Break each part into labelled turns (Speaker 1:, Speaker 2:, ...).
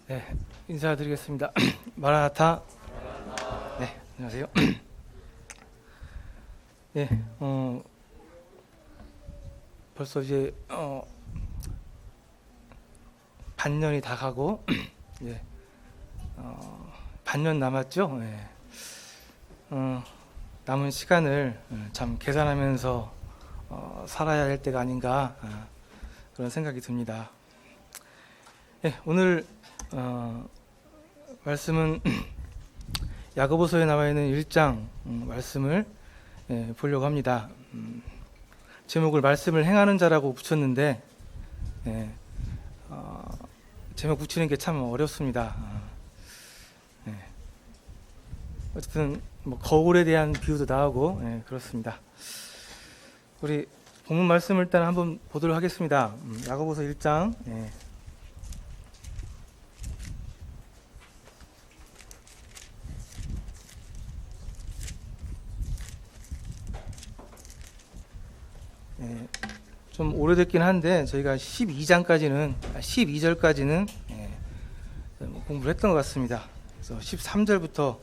Speaker 1: 네, 인사드리겠습니다. 마라나타. 네, 안녕하세요. 네, 벌써 이제 반년이 다 가고, 네, 반년 남았죠. 네. 남은 시간을 참 계산하면서 살아야 할 때가 아닌가 그런 생각이 듭니다. 네, 오늘 말씀은 야고보서에 나와 있는 1장 말씀을 보려고 합니다. 제목을 말씀을 행하는 자라고 붙였는데 제목 붙이는 게 참 어렵습니다. 어쨌든 뭐 거울에 대한 비유도 나오고 그렇습니다. 우리 본문 말씀을 일단 한번 보도록 하겠습니다. 야고보서 1장 좀 오래됐긴 한데 저희가 12절까지는 공부를 했던 것 같습니다. 그래서 13절부터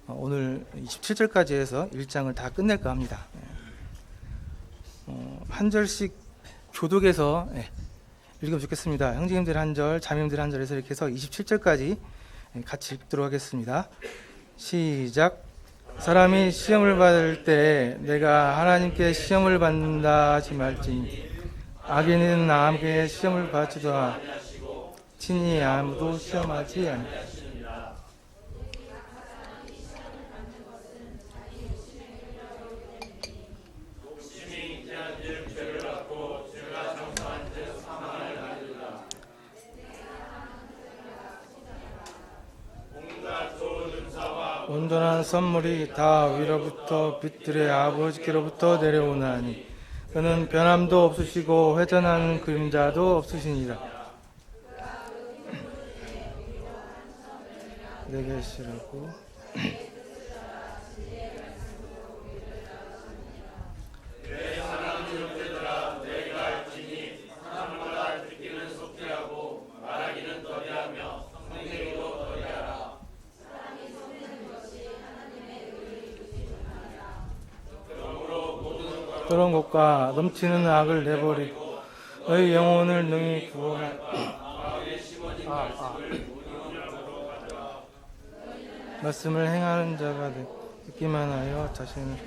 Speaker 1: 오늘 27절까지 해서 1장을 다 끝낼까 합니다. 한 절씩 교독해서 읽으면 좋겠습니다. 형제님들 한 절, 자매님들 한 절에서 이렇게 해서 27절까지 같이 읽도록 하겠습니다. 시작. 사람이 시험을 받을 때 내가 하나님께 시험을 받는다 하지 말지니 악인은 남에게 시험을 받지도 친히 아무도 시험하지 않으라. 온전한 선물이 다 위로부터 빛들의 아버지께로부터 내려오나니 그는 변함도 없으시고 회전하는 그림자도 없으시니라. 내게 시라고 그런 것과 넘치는 악을 내버리고 너희 영혼을 능히 구원할 말씀을 행하는 자가 듣기만 하여 자신을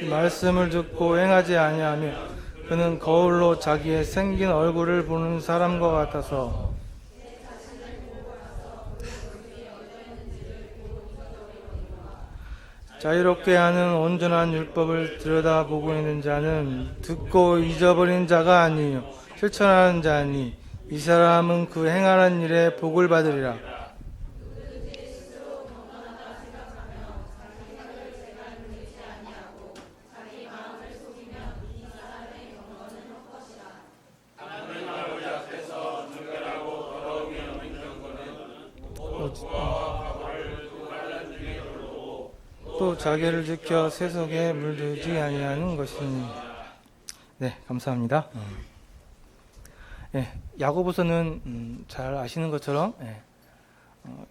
Speaker 1: 말씀을 듣고 행하지 아니하며 그는 거울로 자기의 생긴 얼굴을 보는 사람과 같아서 자유롭게 하는 온전한 율법을 들여다보고 있는 자는 듣고 잊어버린 자가 아니요 실천하는 자니 이 사람은 그 행하는 일에 복을 받으리라. 또 자기를 지켜 세속에 물들지 아니하는 것이니. 네, 감사합니다. 야고보서는 잘 아시는 것처럼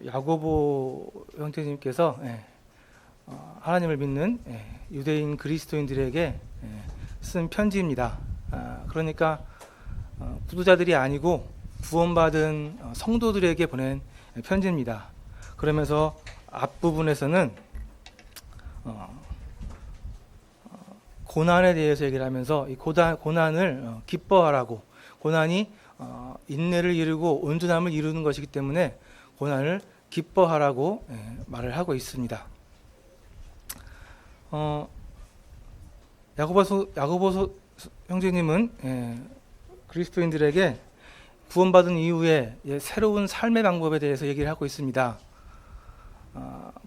Speaker 1: 야고보 형제님께서 하나님을 믿는 유대인 그리스도인들에게 쓴 편지입니다. 그러니까 구도자들이 아니고 구원받은 성도들에게 보낸 편지입니다. 그러면서 앞부분에서는 고난에 대해서 얘기를 하면서 이 고난을 기뻐하라고, 고난이 인내를 이루고 온전함을 이루는 것이기 때문에 고난을 기뻐하라고 말을 하고 있습니다. 야고보서 형제님은 그리스도인들에게 구원받은 이후에 새로운 삶의 방법에 대해서 얘기를 하고 있습니다.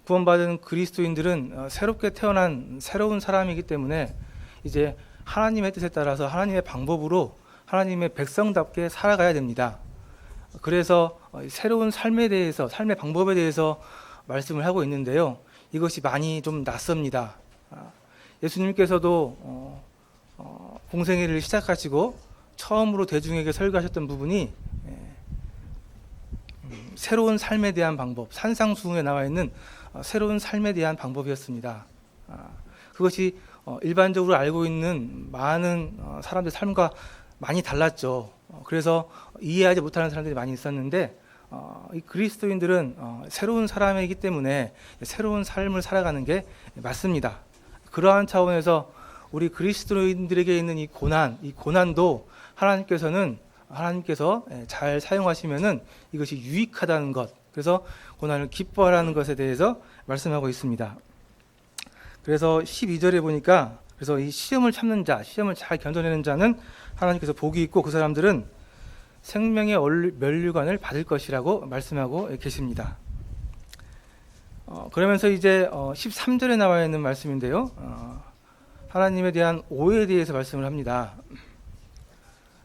Speaker 1: 구원받은 그리스도인들은 새롭게 태어난 새로운 사람이기 때문에 이제 하나님의 뜻에 따라서 하나님의 방법으로 하나님의 백성답게 살아가야 됩니다. 그래서 새로운 삶에 대해서, 삶의 방법에 대해서 말씀을 하고 있는데요. 이것이 많이 좀 낯섭니다. 예수님께서도 공생애를 시작하시고 처음으로 대중에게 설교하셨던 부분이 새로운 삶에 대한 방법, 산상수훈에 나와 있는 새로운 삶에 대한 방법이었습니다. 그것이 일반적으로 알고 있는 많은 사람들의 삶과 많이 달랐죠. 그래서 이해하지 못하는 사람들이 많이 있었는데 이 그리스도인들은 새로운 사람이기 때문에 새로운 삶을 살아가는 게 맞습니다. 그러한 차원에서 우리 그리스도인들에게 있는 이 고난도 하나님께서 잘 사용하시면은 이것이 유익하다는 것, 그래서 고난을 기뻐하라는 것에 대해서 말씀하고 있습니다. 그래서 12절에 보니까 그래서 이 시험을 참는 자, 시험을 잘 견뎌내는 자는 하나님께서 복이 있고 그 사람들은 생명의 면류관을 받을 것이라고 말씀하고 계십니다. 그러면서 이제 13절에 나와 있는 말씀인데요. 하나님에 대한 오해에 대해서 말씀을 합니다.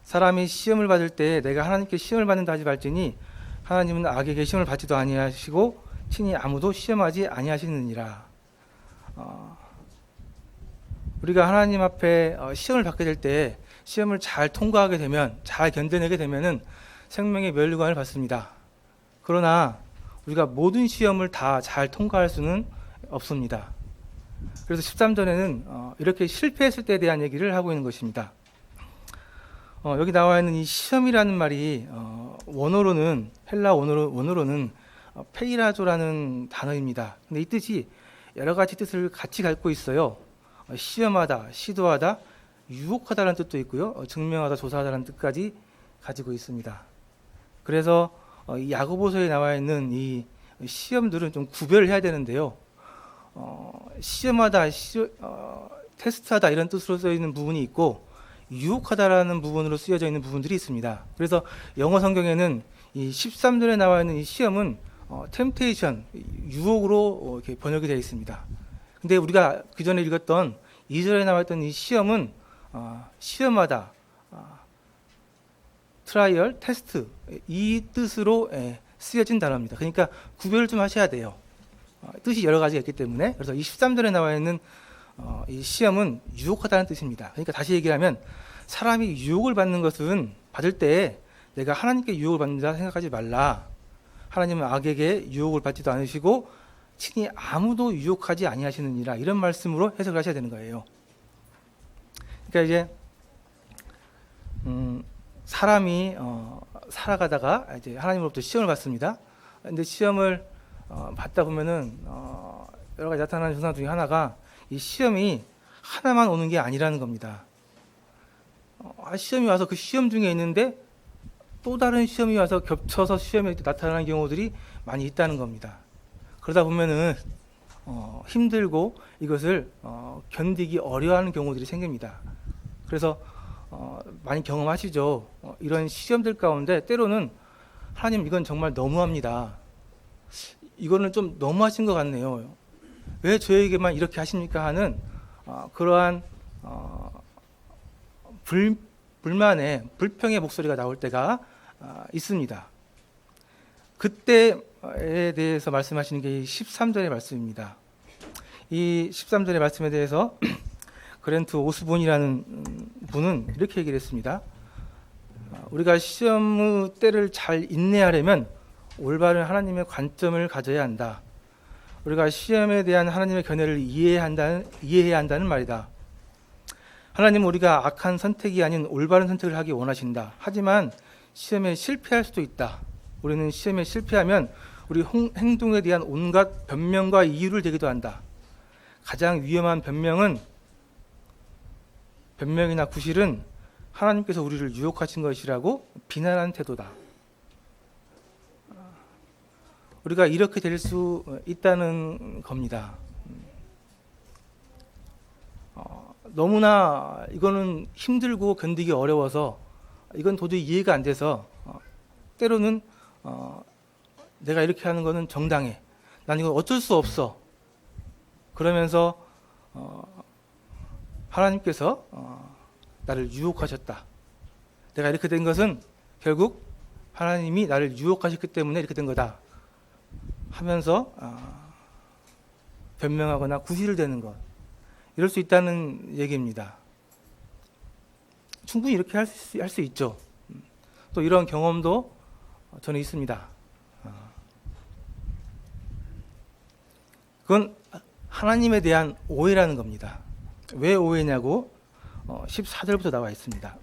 Speaker 1: 사람이 시험을 받을 때 내가 하나님께 시험을 받는다 하지 말지니 하나님은 악에게 시험을 받지도 아니하시고 친히 아무도 시험하지 아니하시느니라. 우리가 하나님 앞에 시험을 받게 될 때 시험을 잘 통과하게 되면, 잘 견뎌내게 되면은 생명의 면류관을 받습니다. 그러나 우리가 모든 시험을 다 잘 통과할 수는 없습니다. 그래서 13절에는 이렇게 실패했을 때에 대한 얘기를 하고 있는 것입니다. 여기 나와 있는 이 시험이라는 말이 원어로는 헬라 원어로는 페이라조라는 단어입니다. 근데 이 뜻이 여러 가지 뜻을 같이 갖고 있어요. 시험하다, 시도하다, 유혹하다라는 뜻도 있고요. 증명하다, 조사하다라는 뜻까지 가지고 있습니다. 그래서 이 야고보서에 나와 있는 이 시험들은 좀 구별을 해야 되는데요. 시험하다, 테스트하다 이런 뜻으로 쓰여 있는 부분이 있고 유혹하다라는 부분으로 쓰여져 있는 부분들이 있습니다. 그래서 영어 성경에는 이 13절에 나와 있는 이 시험은 temptation, 유혹으로 이렇게 번역이 되어 있습니다. 근데 우리가 그 전에 읽었던 2절에 나와 있던 이 시험은 시험하다, 트라이얼, 테스트 이 뜻으로 쓰여진 단어입니다. 그러니까 구별을 좀 하셔야 돼요. 뜻이 여러 가지가 있기 때문에. 그래서 23절에 나와 있는 이 시험은 유혹하다는 뜻입니다. 그러니까 다시 얘기하면 사람이 유혹을 받는 것은 받을 때 내가 하나님께 유혹을 받는다 생각하지 말라. 하나님은 악에게 유혹을 받지도 않으시고 친히 아무도 유혹하지 아니하시느니라, 이런 말씀으로 해석을 하셔야 되는 거예요. 그러니까 이제 사람이 살아가다가 이제 하나님으로부터 시험을 받습니다. 근데 시험을 받다 보면은 여러 가지 나타나는 현상 중에 하나가 이 시험이 하나만 오는 게 아니라는 겁니다. 시험이 와서 그 시험 중에 있는데 또 다른 시험이 와서 겹쳐서 시험이 나타나는 경우들이 많이 있다는 겁니다. 그러다 보면은 힘들고 이것을 견디기 어려워하는 경우들이 생깁니다. 그래서 많이 경험하시죠. 이런 시험들 가운데 때로는 하나님 이건 정말 너무합니다. 이거는 좀 너무하신 것 같네요. 왜 저에게만 이렇게 하십니까 하는 그러한 불만의 불평의 목소리가 나올 때가 있습니다. 그때에 대해서 말씀하시는 게 13절의 말씀입니다. 이 13절의 말씀에 대해서 그랜트 오스본이라는 분은 이렇게 얘기를 했습니다. 우리가 시험의 때를 잘 인내하려면 올바른 하나님의 관점을 가져야 한다. 우리가 시험에 대한 하나님의 견해를 이해해야 한다는 말이다. 하나님은 우리가 악한 선택이 아닌 올바른 선택을 하기 원하신다. 하지만 시험에 실패할 수도 있다. 우리는 시험에 실패하면 우리 행동에 대한 온갖 변명과 이유를 대기도 한다. 가장 위험한 변명이나 구실은 하나님께서 우리를 유혹하신 것이라고 비난하는 태도다. 우리가 이렇게 될 수 있다는 겁니다. 너무나 이거는 힘들고 견디기 어려워서 이건 도저히 이해가 안 돼서 때로는 내가 이렇게 하는 거는 정당해. 난 이거 어쩔 수 없어. 그러면서 하나님께서 나를 유혹하셨다. 내가 이렇게 된 것은 결국 하나님이 나를 유혹하셨기 때문에 이렇게 된 거다 하면서 변명하거나 구실을 대는 것, 이럴 수 있다는 얘기입니다. 충분히 이렇게 할 수 있죠. 또 이런 경험도 저는 있습니다. 그건 하나님에 대한 오해라는 겁니다. 왜 오해냐고 14절부터 나와 있습니다.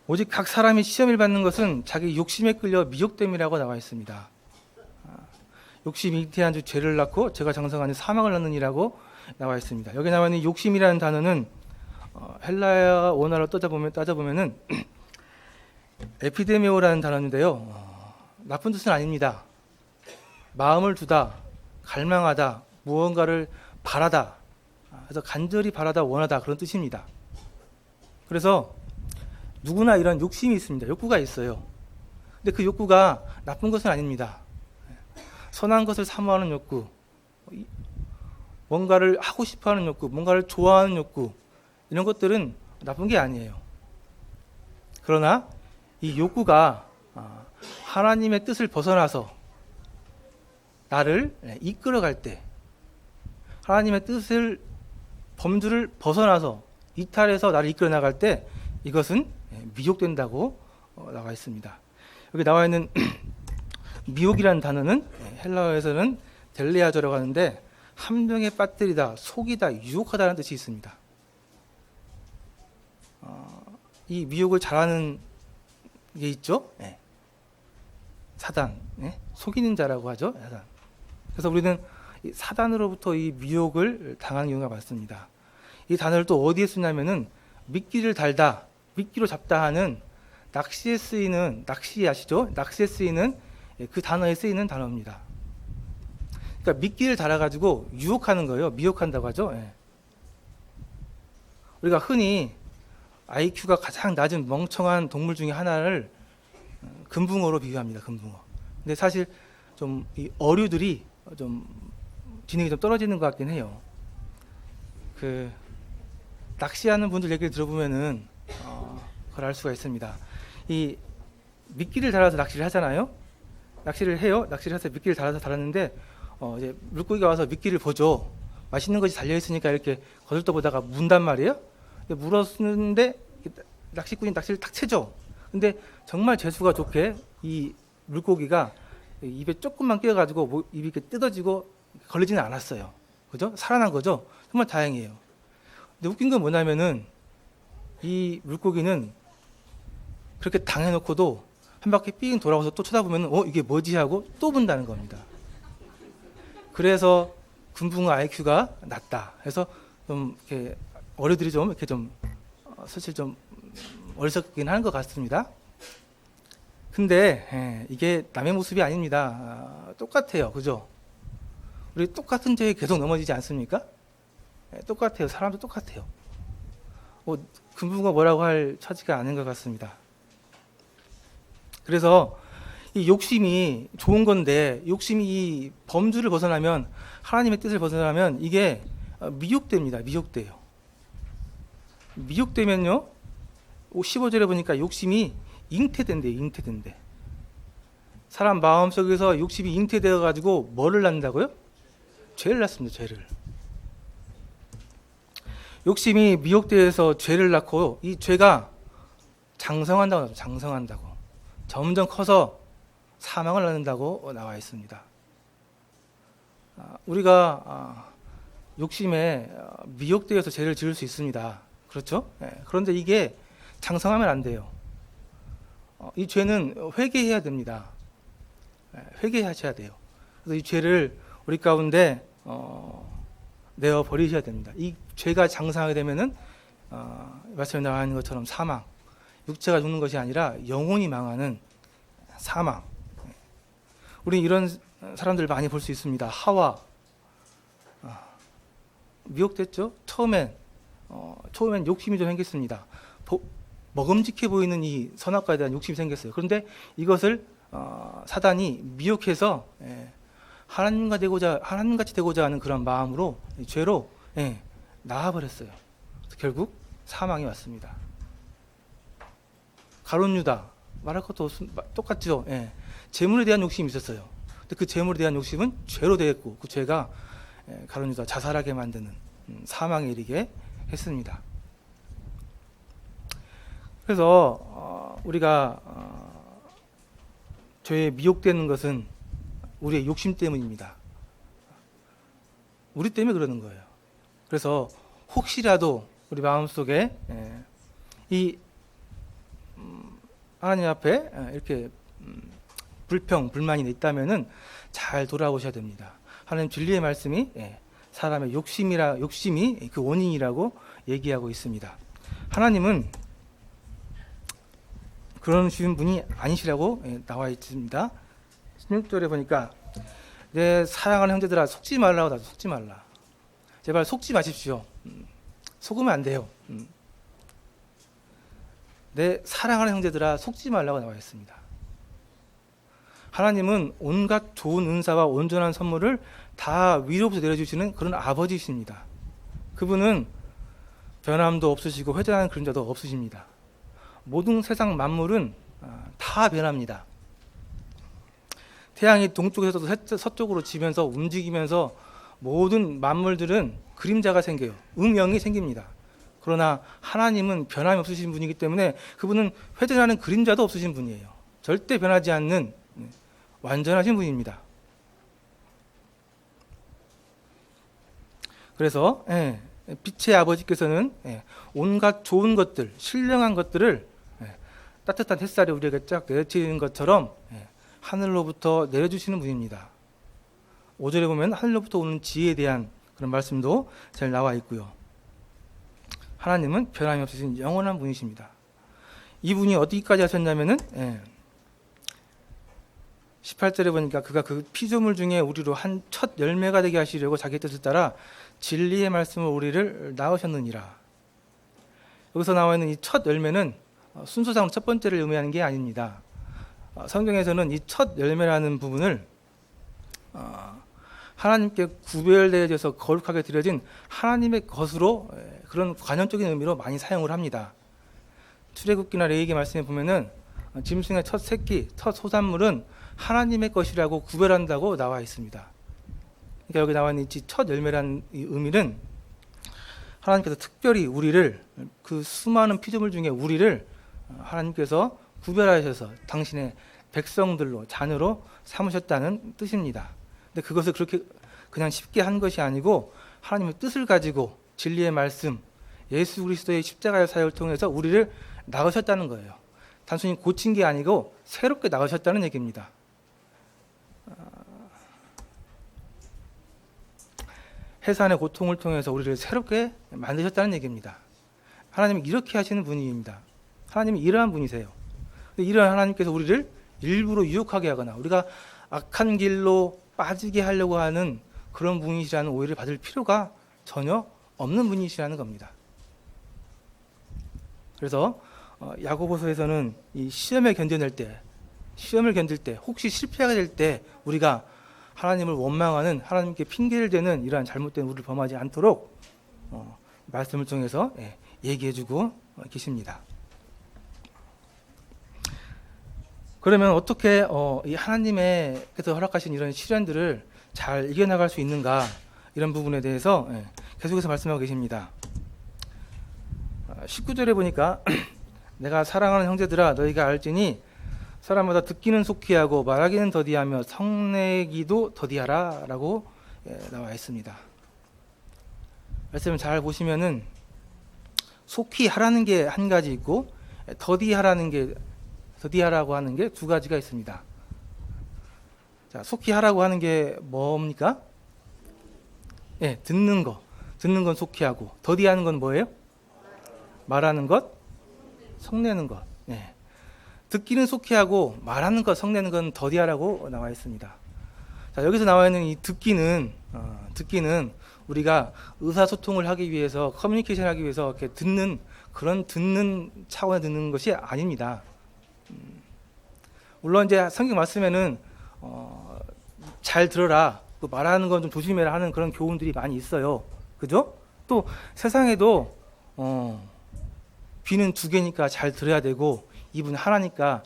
Speaker 1: 오직 각 사람이 시험을 받는 것은 자기 욕심에 끌려 미혹됨이라고 나와 있습니다. 욕심이 잉태한 주 죄를 낳고 죄가 장성하니 사망을 낳느니라고 나와 있습니다. 여기 나와 있는 욕심이라는 단어는 헬라어 원어로 따져보면은 에피데미오라는 단어인데요. 나쁜 뜻은 아닙니다. 마음을 두다, 갈망하다, 무언가를 바라다, 그래서 간절히 바라다, 원하다 그런 뜻입니다. 그래서 누구나 이런 욕심이 있습니다. 욕구가 있어요. 근데 그 욕구가 나쁜 것은 아닙니다. 선한 것을 사모하는 욕구, 뭔가를 하고 싶어하는 욕구, 뭔가를 좋아하는 욕구, 이런 것들은 나쁜 게 아니에요. 그러나 이 욕구가 하나님의 뜻을 벗어나서 나를 이끌어갈 때, 하나님의 뜻을 범주를 벗어나서 이탈해서 나를 이끌어 나갈 때 이것은 미혹된다고 나와 있습니다. 여기 나와 있는 미혹이라는 단어는 헬라어에서는 델레아저라고 하는데 함정에 빠뜨리다, 속이다, 유혹하다는 뜻이 있습니다. 이 미혹을 잘하는 게 있죠. 사단, 속이는 자라고 하죠. 사단. 그래서 우리는 사단으로부터 이 미혹을 당하는 경우가 많습니다. 이 단어를 또 어디에 쓰냐면은 미끼를 달다, 미끼로 잡다 하는 낚시에 쓰이는, 낚시 아시죠? 낚시에 쓰이는 그 단어에 쓰이는 단어입니다. 그러니까 미끼를 달아가지고 유혹하는 거예요. 미혹한다고 하죠. 우리가 흔히 IQ가 가장 낮은 멍청한 동물 중에 하나를 금붕어로 비유합니다. 금붕어. 근데 사실 좀 이 어류들이 좀 지능이 좀 떨어지는 것 같긴 해요. 그 낚시하는 분들 얘기를 들어보면은 그걸 알 수가 있습니다. 이 미끼를 달아서 낚시를 하잖아요. 낚시를 해요. 낚시를 해서 미끼를 달아서 달았는데 이제 물고기가 와서 미끼를 보죠. 맛있는 것이 달려 있으니까 이렇게 거들떠보다가 문단 말이에요. 근데 물었는데 낚시꾼이 낚시를 탁 채죠. 근데 정말 재수가 좋게 이 물고기가 입에 조금만 끼어가지고 입이 이렇게 뜯어지고 걸리지는 않았어요. 그죠? 살아난 거죠. 정말 다행이에요. 근데 웃긴 건 뭐냐면은 이 물고기는 그렇게 당해놓고도 한 바퀴 삥 돌아와서 또 쳐다보면 이게 뭐지 하고 또 본다는 겁니다. 그래서 금붕어 IQ가 낮다. 그래서 좀 이렇게 어류들이 좀 이렇게 좀 사실 좀 어리석긴 하는 것 같습니다. 근데 이게 남의 모습이 아닙니다. 똑같아요. 그죠? 우리 똑같은 죄에 계속 넘어지지 않습니까? 똑같아요. 사람도 똑같아요. 금붕어 뭐라고 할 처지가 아닌 것 같습니다. 그래서 이 욕심이 좋은 건데 욕심이 이 범주를 벗어나면 하나님의 뜻을 벗어나면 이게 미혹됩니다. 미혹돼요. 미혹되면요 15절에 보니까 욕심이 잉태된대요. 잉태된대. 사람 마음속에서 욕심이 잉태되어 가지고 뭐를 낳는다고요? 죄를 낳습니다. 죄를. 욕심이 미혹되어서 죄를 낳고 이 죄가 장성한다고 합니다. 장성한다고. 점점 커서 사망을 낳는다고 나와 있습니다. 우리가 욕심에 미혹되어서 죄를 지을 수 있습니다. 그렇죠? 그런데 이게 장성하면 안 돼요. 이 죄는 회개해야 됩니다. 회개하셔야 돼요. 그래서 이 죄를 우리 가운데 내어 버리셔야 됩니다. 이 죄가 장성하게 되면은 말씀에 나와 있는 것처럼 사망, 육체가 죽는 것이 아니라 영혼이 망하는 사망. 우리 이런 사람들 많이 볼 수 있습니다. 하와 미혹됐죠. 처음엔 욕심이 좀 생겼습니다. 먹음직해 보이는 이 선악과에 대한 욕심이 생겼어요. 그런데 이것을 사단이 미혹해서 하나님같이 되고자 하는 그런 마음으로 죄로 나아버렸어요. 결국 사망이 왔습니다. 가룟 유다 말할 것도 똑같죠. 재물에 대한 욕심이 있었어요. 근데 그 재물에 대한 욕심은 죄로 되었고 그 죄가 가룟 유다 자살하게 만드는 사망에 이르게 했습니다. 그래서 우리가 죄에 미혹되는 것은 우리의 욕심 때문입니다. 우리 때문에 그러는 거예요. 그래서 혹시라도 우리 마음속에 이 하나님 앞에 이렇게 불평, 불만이 있다면은 잘 돌아오셔야 됩니다. 하나님 진리의 말씀이 사람의 욕심이 그 원인이라고 얘기하고 있습니다. 하나님은 그런 쉬운 분이 아니시라고 나와 있습니다. 16절에 보니까 내 사랑하는 형제들아 속지 말라고 나도 속지 말라. 제발 속지 마십시오. 속으면 안 돼요. 내 사랑하는 형제들아 속지 말라고 나와 있습니다. 하나님은 온갖 좋은 은사와 온전한 선물을 다 위로부터 내려주시는 그런 아버지이십니다. 그분은 변함도 없으시고 회전하는 그림자도 없으십니다. 모든 세상 만물은 다 변합니다. 태양이 동쪽에서도 서쪽으로 지면서 움직이면서 모든 만물들은 그림자가 생겨요. 음영이 생깁니다. 그러나 하나님은 변함이 없으신 분이기 때문에 그분은 회전하는 그림자도 없으신 분이에요. 절대 변하지 않는 완전하신 분입니다. 그래서 빛의 아버지께서는 온갖 좋은 것들, 신령한 것들을 따뜻한 햇살이 우리에게 쫙 내려치는 것처럼 하늘로부터 내려주시는 분입니다. 5절에 보면 하늘로부터 오는 지혜에 대한 그런 말씀도 잘 나와 있고요. 하나님은 변함이 없으신 영원한 분이십니다. 이분이 어디까지 하셨냐면은 18절에 보니까 그가 그 피조물 중에 우리로 한 첫 열매가 되게 하시려고 자기 뜻을 따라 진리의 말씀을 우리를 낳으셨느니라. 여기서 나와 있는 이 첫 열매는 순서상 첫 번째를 의미하는 게 아닙니다. 성경에서는 이 첫 열매라는 부분을 하나님께 구별되어져서 거룩하게 드려진 하나님의 것으로 그런 관용적인 의미로 많이 사용을 합니다. 출애굽기나 레위기 말씀에 보면은 짐승의 첫 새끼, 첫 소산물은 하나님의 것이라고 구별한다고 나와 있습니다. 그러니까 여기 나와 있는 이 첫 열매라는 이 의미는 하나님께서 특별히 우리를 그 수많은 피조물 중에 우리를 하나님께서 구별하셔서 당신의 백성들로 자녀로 삼으셨다는 뜻입니다. 근데 그것을 그렇게 그냥 쉽게 한 것이 아니고 하나님의 뜻을 가지고 진리의 말씀, 예수 그리스도의 십자가의 사역을 통해서 우리를 낳으셨다는 거예요. 단순히 고친 게 아니고 새롭게 낳으셨다는 얘기입니다. 해산의 고통을 통해서 우리를 새롭게 만드셨다는 얘기입니다. 하나님은 이렇게 하시는 분입니다. 하나님은 이러한 분이세요. 이러한 하나님께서 우리를 일부러 유혹하게 하거나 우리가 악한 길로 빠지게 하려고 하는 그런 분이시라는 오해를 받을 필요가 전혀 없는 분이시라는 겁니다. 그래서 야고보서에서는 이 시험을 견딜 때 혹시 실패하게 될 때 우리가 하나님을 원망하는 하나님께 핑계를 대는 이러한 잘못된 우리를 범하지 않도록 말씀을 통해서 얘기해주고 계십니다. 그러면 어떻게 이 하나님께서 허락하신 이런 시련들을 잘 이겨나갈 수 있는가, 이런 부분에 대해서 계속해서 말씀하고 계십니다. 19절에 보니까 내가 사랑하는 형제들아 너희가 알지니 사람마다 듣기는 속히 하고 말하기는 더디하며 성내기도 더디하라 라고 나와 있습니다. 말씀을 잘 보시면은 속히 하라는 게 한 가지 있고 더디하라고 하는 게 두 가지가 있습니다. 자, 속히 하라고 하는 게 뭡니까? 듣는 건 속히 하고, 더디하는 건 뭐예요? 말하는 것, 성내는 것. 듣기는 속히 하고 말하는 것, 성내는 건 더디하라고 나와 있습니다. 자, 여기서 나와 있는 이 듣기는 우리가 의사소통을 하기 위해서, 커뮤니케이션 하기 위해서 이렇게 듣는 차원에 듣는 것이 아닙니다. 물론 이제 성경 말씀에는 잘 들어라, 또 말하는 건 좀 조심해라 하는 그런 교훈들이 많이 있어요. 그죠? 또 세상에도 귀는 두 개니까 잘 들어야 되고 입은 하나니까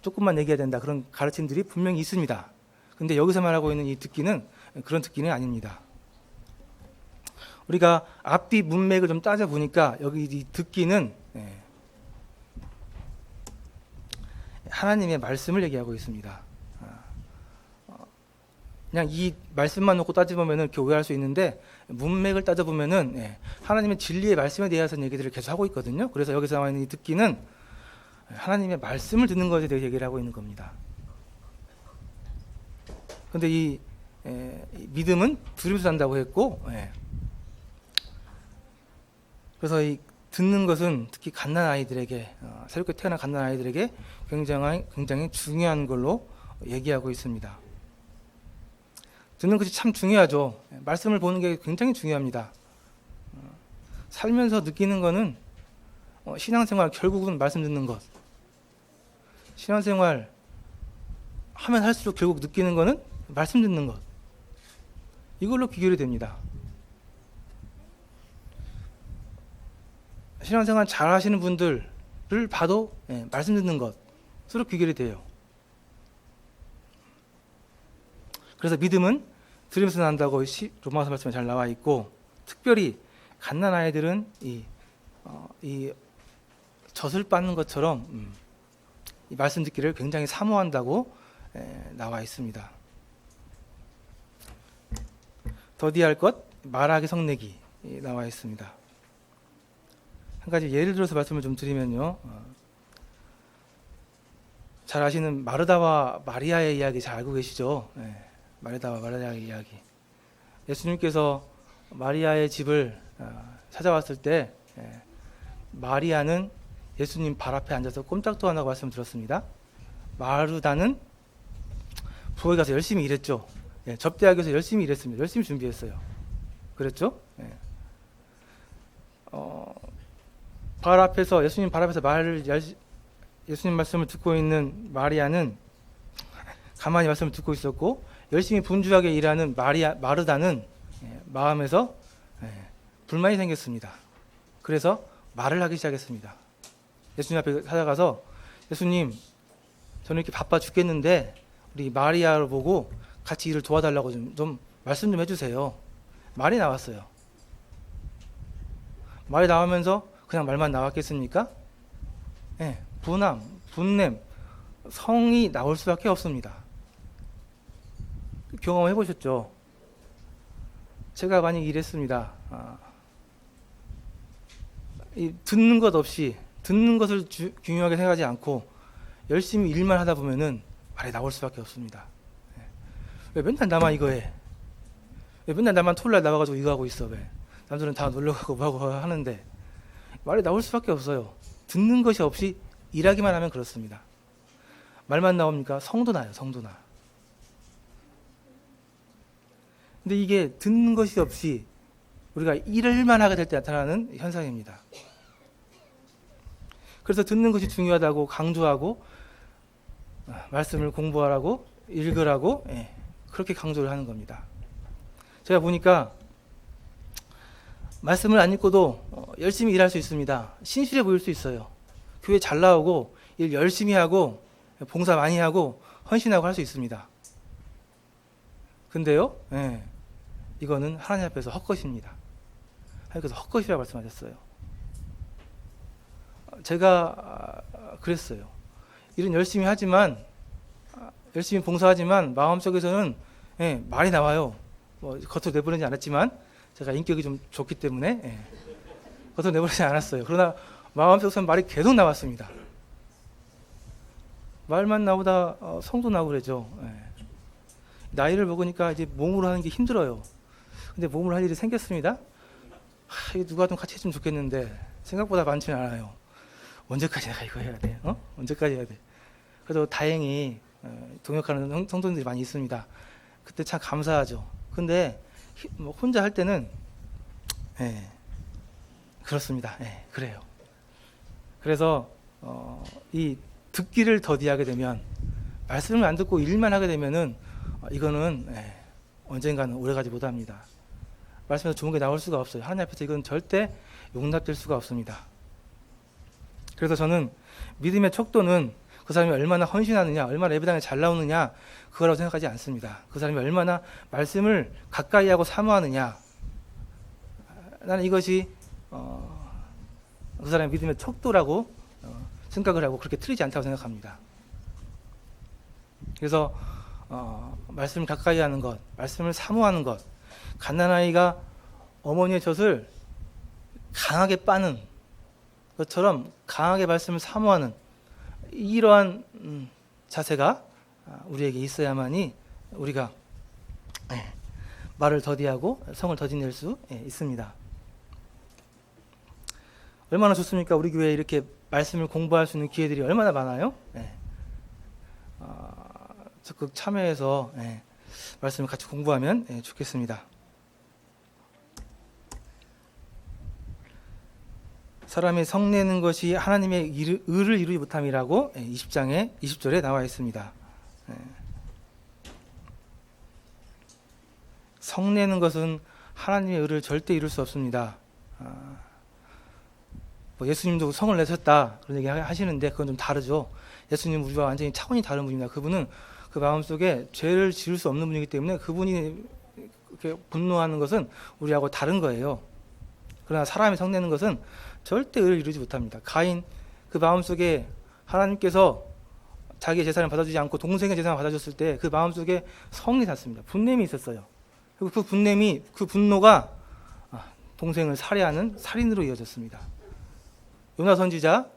Speaker 1: 조금만 얘기해야 된다, 그런 가르침들이 분명히 있습니다. 근데 여기서 말하고 있는 이 듣기는 그런 듣기는 아닙니다. 우리가 앞뒤 문맥을 좀 따져보니까 여기 이 듣기는 하나님의 말씀을 얘기하고 있습니다. 그냥 이 말씀만 놓고 따져보면은 이렇게 오해할 수 있는데, 문맥을 따져보면은 하나님의 진리의 말씀에 대해서 얘기들을 계속 하고 있거든요. 그래서 여기서 나와 있는 이 듣기는 하나님의 말씀을 듣는 것에 대해 얘기를 하고 있는 겁니다. 근데 이 믿음은 들으면서 산다고 했고, 그래서 이 듣는 것은 특히 갓난 아이들에게, 새롭게 태어난 갓난 아이들에게 굉장히 중요한 걸로 얘기하고 있습니다. 듣는 것이 참 중요하죠. 말씀을 보는 게 굉장히 중요합니다. 살면서 느끼는 거는 신앙생활 결국은 말씀 듣는 것. 신앙생활 하면 할수록 결국 느끼는 거는 말씀 듣는 것. 이걸로 귀결이 됩니다. 신앙생활 잘 하시는 분들을 봐도 말씀 듣는 것으로 귀결이 돼요. 그래서 믿음은 들으면서 난다고 로마서 말씀에 잘 나와 있고, 특별히 갓난 아이들은 이 젖을 빻는 것처럼 이 말씀 듣기를 굉장히 사모한다고 나와 있습니다. 더디할 것 말하기 성내기 나와 있습니다. 한 가지 예를 들어서 말씀을 좀 드리면요, 잘 아시는 마르다와 마리아의 이야기 잘 알고 계시죠? 마르다와 마리아의 이야기. 예수님께서 마리아의 집을 찾아왔을 때 마리아는 예수님 발 앞에 앉아서 꼼짝도 안 하고 말씀 들었습니다. 마르다는 부엌에 가서 열심히 일했죠. 접대하기 위해서 열심히 일했습니다. 열심히 준비했어요. 그랬죠? 발 앞에서, 예수님 발 앞에서 예수님 말씀을 듣고 있는 마리아는 가만히 말씀을 듣고 있었고, 열심히 분주하게 일하는 마르다는 마음에서 불만이 생겼습니다. 그래서 말을 하기 시작했습니다. 예수님 앞에 찾아가서, 예수님, 저는 이렇게 바빠 죽겠는데 우리 마리아를 보고 같이 일을 도와달라고 좀 말씀 좀 해주세요. 말이 나왔어요. 말이 나오면서 그냥 말만 나왔겠습니까? 분함, 분냄, 성이 나올 수밖에 없습니다. 경험해 보셨죠? 제가 많이 일했습니다. 듣는 것 없이, 듣는 것을 중요하게 생각하지 않고 열심히 일만 하다 보면은 말이 나올 수밖에 없습니다. 왜 맨날 나만 이거 해? 왜 맨날 나만 토요일날 나와가지고 이거 하고 있어? 왜? 남들은 다 놀러가고 뭐하고 하는데 말이 나올 수밖에 없어요. 듣는 것이 없이 일하기만 하면 그렇습니다. 말만 나옵니까? 성도 나요. 성도 나. 근데 이게 듣는 것이 없이 우리가 일을만 하게 될 때 나타나는 현상입니다. 그래서 듣는 것이 중요하다고 강조하고, 말씀을 공부하라고, 읽으라고 그렇게 강조를 하는 겁니다. 제가 보니까 말씀을 안 읽고도 열심히 일할 수 있습니다. 신실해 보일 수 있어요. 교회 잘 나오고 일 열심히 하고 봉사 많이 하고 헌신하고 할 수 있습니다. 근데요, 이거는 하나님 앞에서 헛것입니다. 하나님께서 헛것이라고 말씀하셨어요. 제가 그랬어요. 일은 열심히 하지만, 열심히 봉사하지만 마음속에서는 말이 나와요. 뭐 겉으로 내보내지 않았지만 제가 인격이 좀 좋기 때문에 겉으로 내보내지 않았어요. 그러나 마음속에서는 말이 계속 나왔습니다. 말만 나오다 성도 나오고 그러죠. 나이를 먹으니까 이제 몸으로 하는 게 힘들어요. 근데 몸으로 할 일이 생겼습니다. 이거 누가 좀 같이 해주면 좋겠는데 생각보다 많지는 않아요. 언제까지 내가 이거 해야 돼? 언제까지 해야 돼? 그래도 다행히 동역하는 성도님들이 많이 있습니다. 그때 참 감사하죠. 근데 뭐 혼자 할 때는 그렇습니다. 그래요. 그래서 이 듣기를 더디하게 되면, 말씀을 안 듣고 일만 하게 되면은 이거는 언젠가는 오래가지 못합니다. 말씀에서 좋은 게 나올 수가 없어요. 하나님 앞에서 이건 절대 용납될 수가 없습니다. 그래서 저는 믿음의 척도는 그 사람이 얼마나 헌신하느냐, 얼마나 예배당에 잘 나오느냐, 그거라고 생각하지 않습니다. 그 사람이 얼마나 말씀을 가까이 하고 사모하느냐, 나는 이것이 그 사람의 믿음의 척도라고 생각을 하고 그렇게 틀리지 않다고 생각합니다. 그래서 말씀을 가까이 하는 것, 말씀을 사모하는 것, 갓난아이가 어머니의 젖을 강하게 빠는 것처럼 강하게 말씀을 사모하는 이러한 자세가 우리에게 있어야만이 우리가 말을 더디하고 성을 더디낼 수 있습니다. 얼마나 좋습니까? 우리 교회에 이렇게 말씀을 공부할 수 있는 기회들이 얼마나 많아요? 적극 참여해서 말씀을 같이 공부하면 좋겠습니다. 사람이 성내는 것이 하나님의 의를 이루지 못함이라고 20장의 20절에 나와 있습니다. 성내는 것은 하나님의 의를 절대 이룰 수 없습니다. 예수님도 성을 내셨다 그런 얘기 하시는데 그건 좀 다르죠. 예수님은 우리와 완전히 차원이 다른 분입니다. 그분은 그 마음속에 죄를 지을 수 없는 분이기 때문에 그분이 이렇게 분노하는 것은 우리하고 다른 거예요. 그러나 사람이 성내는 것은 절대 의를 이루지 못합니다. 가인 그 마음속에 하나님께서 자기의 재산을 받아주지 않고 동생의 재산을 받아줬을 때 그 마음속에 성이 샀습니다. 분냄이 있었어요. 그리고 그 분노가 동생을 살해하는 살인으로 이어졌습니다. 요나 선지자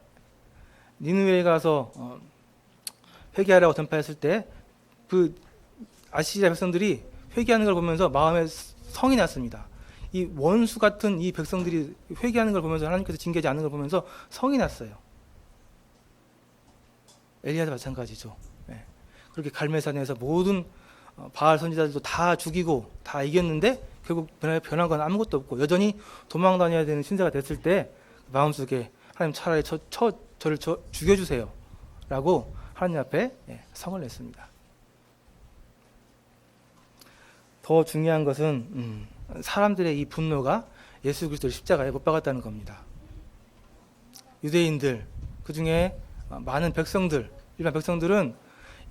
Speaker 1: 니느웨에 가서 회개하라고 전파했을 때 그 아시리아 백성들이 회개하는 걸 보면서 마음에 성이 났습니다. 이 원수 같은 이 백성들이 회개하는 걸 보면서 하나님께서 징계하지 않는 걸 보면서 성이 났어요. 엘리야도 마찬가지죠. 그렇게 갈멜산에서 모든 바알 선지자들도 다 죽이고 다 이겼는데 결국 변한 건 아무것도 없고 여전히 도망 다녀야 되는 신세가 됐을 때 마음속에 하나님 차라리 저를 죽여주세요 라고 하나님 앞에 성을 냈습니다. 더 중요한 것은 사람들의 이 분노가 예수 그리스도를 십자가에 못 박았다는 겁니다. 유대인들, 그 중에 많은 백성들, 일반 백성들은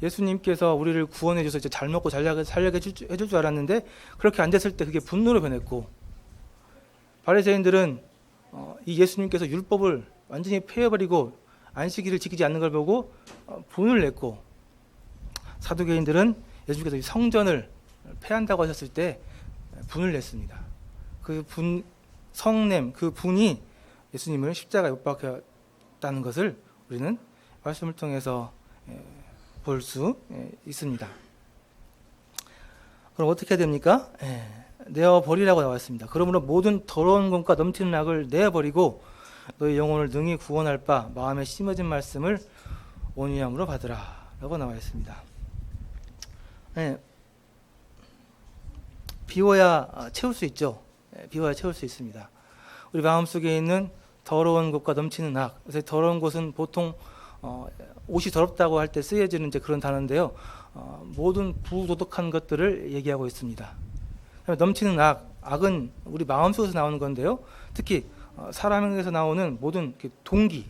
Speaker 1: 예수님께서 우리를 구원해 줘서 이제 잘 먹고 잘 살게 해줄 줄 알았는데 그렇게 안 됐을 때 그게 분노로 변했고, 바리새인들은 이 예수님께서 율법을 완전히 폐해버리고 안식일을 지키지 않는 걸 보고 분을 냈고, 사두개인들은 예수님께서 성전을 폐한다고 하셨을 때 분을 냈습니다. 그 성냄, 그 분이 예수님을 십자가에 못 박혔다는 것을 우리는 말씀을 통해서 볼 수 있습니다. 그럼 어떻게 해야 됩니까? 내어버리라고 나와 있습니다. 그러므로 모든 더러운 것과 넘치는 악을 내어버리고 너희 영혼을 능히 구원할 바 마음에 심어진 말씀을 온유함으로 받으라 라고 나와 있습니다. 비워야 채울 수 있죠. 비워야 채울 수 있습니다. 우리 마음속에 있는 더러운 것과 넘치는 악, 그래서 더러운 것은 보통 옷이 더럽다고 할 때 쓰여지는 이제 그런 단어인데요. 모든 부도덕한 것들을 얘기하고 있습니다. 넘치는 악은 우리 마음속에서 나오는 건데요. 특히 사람에게서 나오는 모든 동기,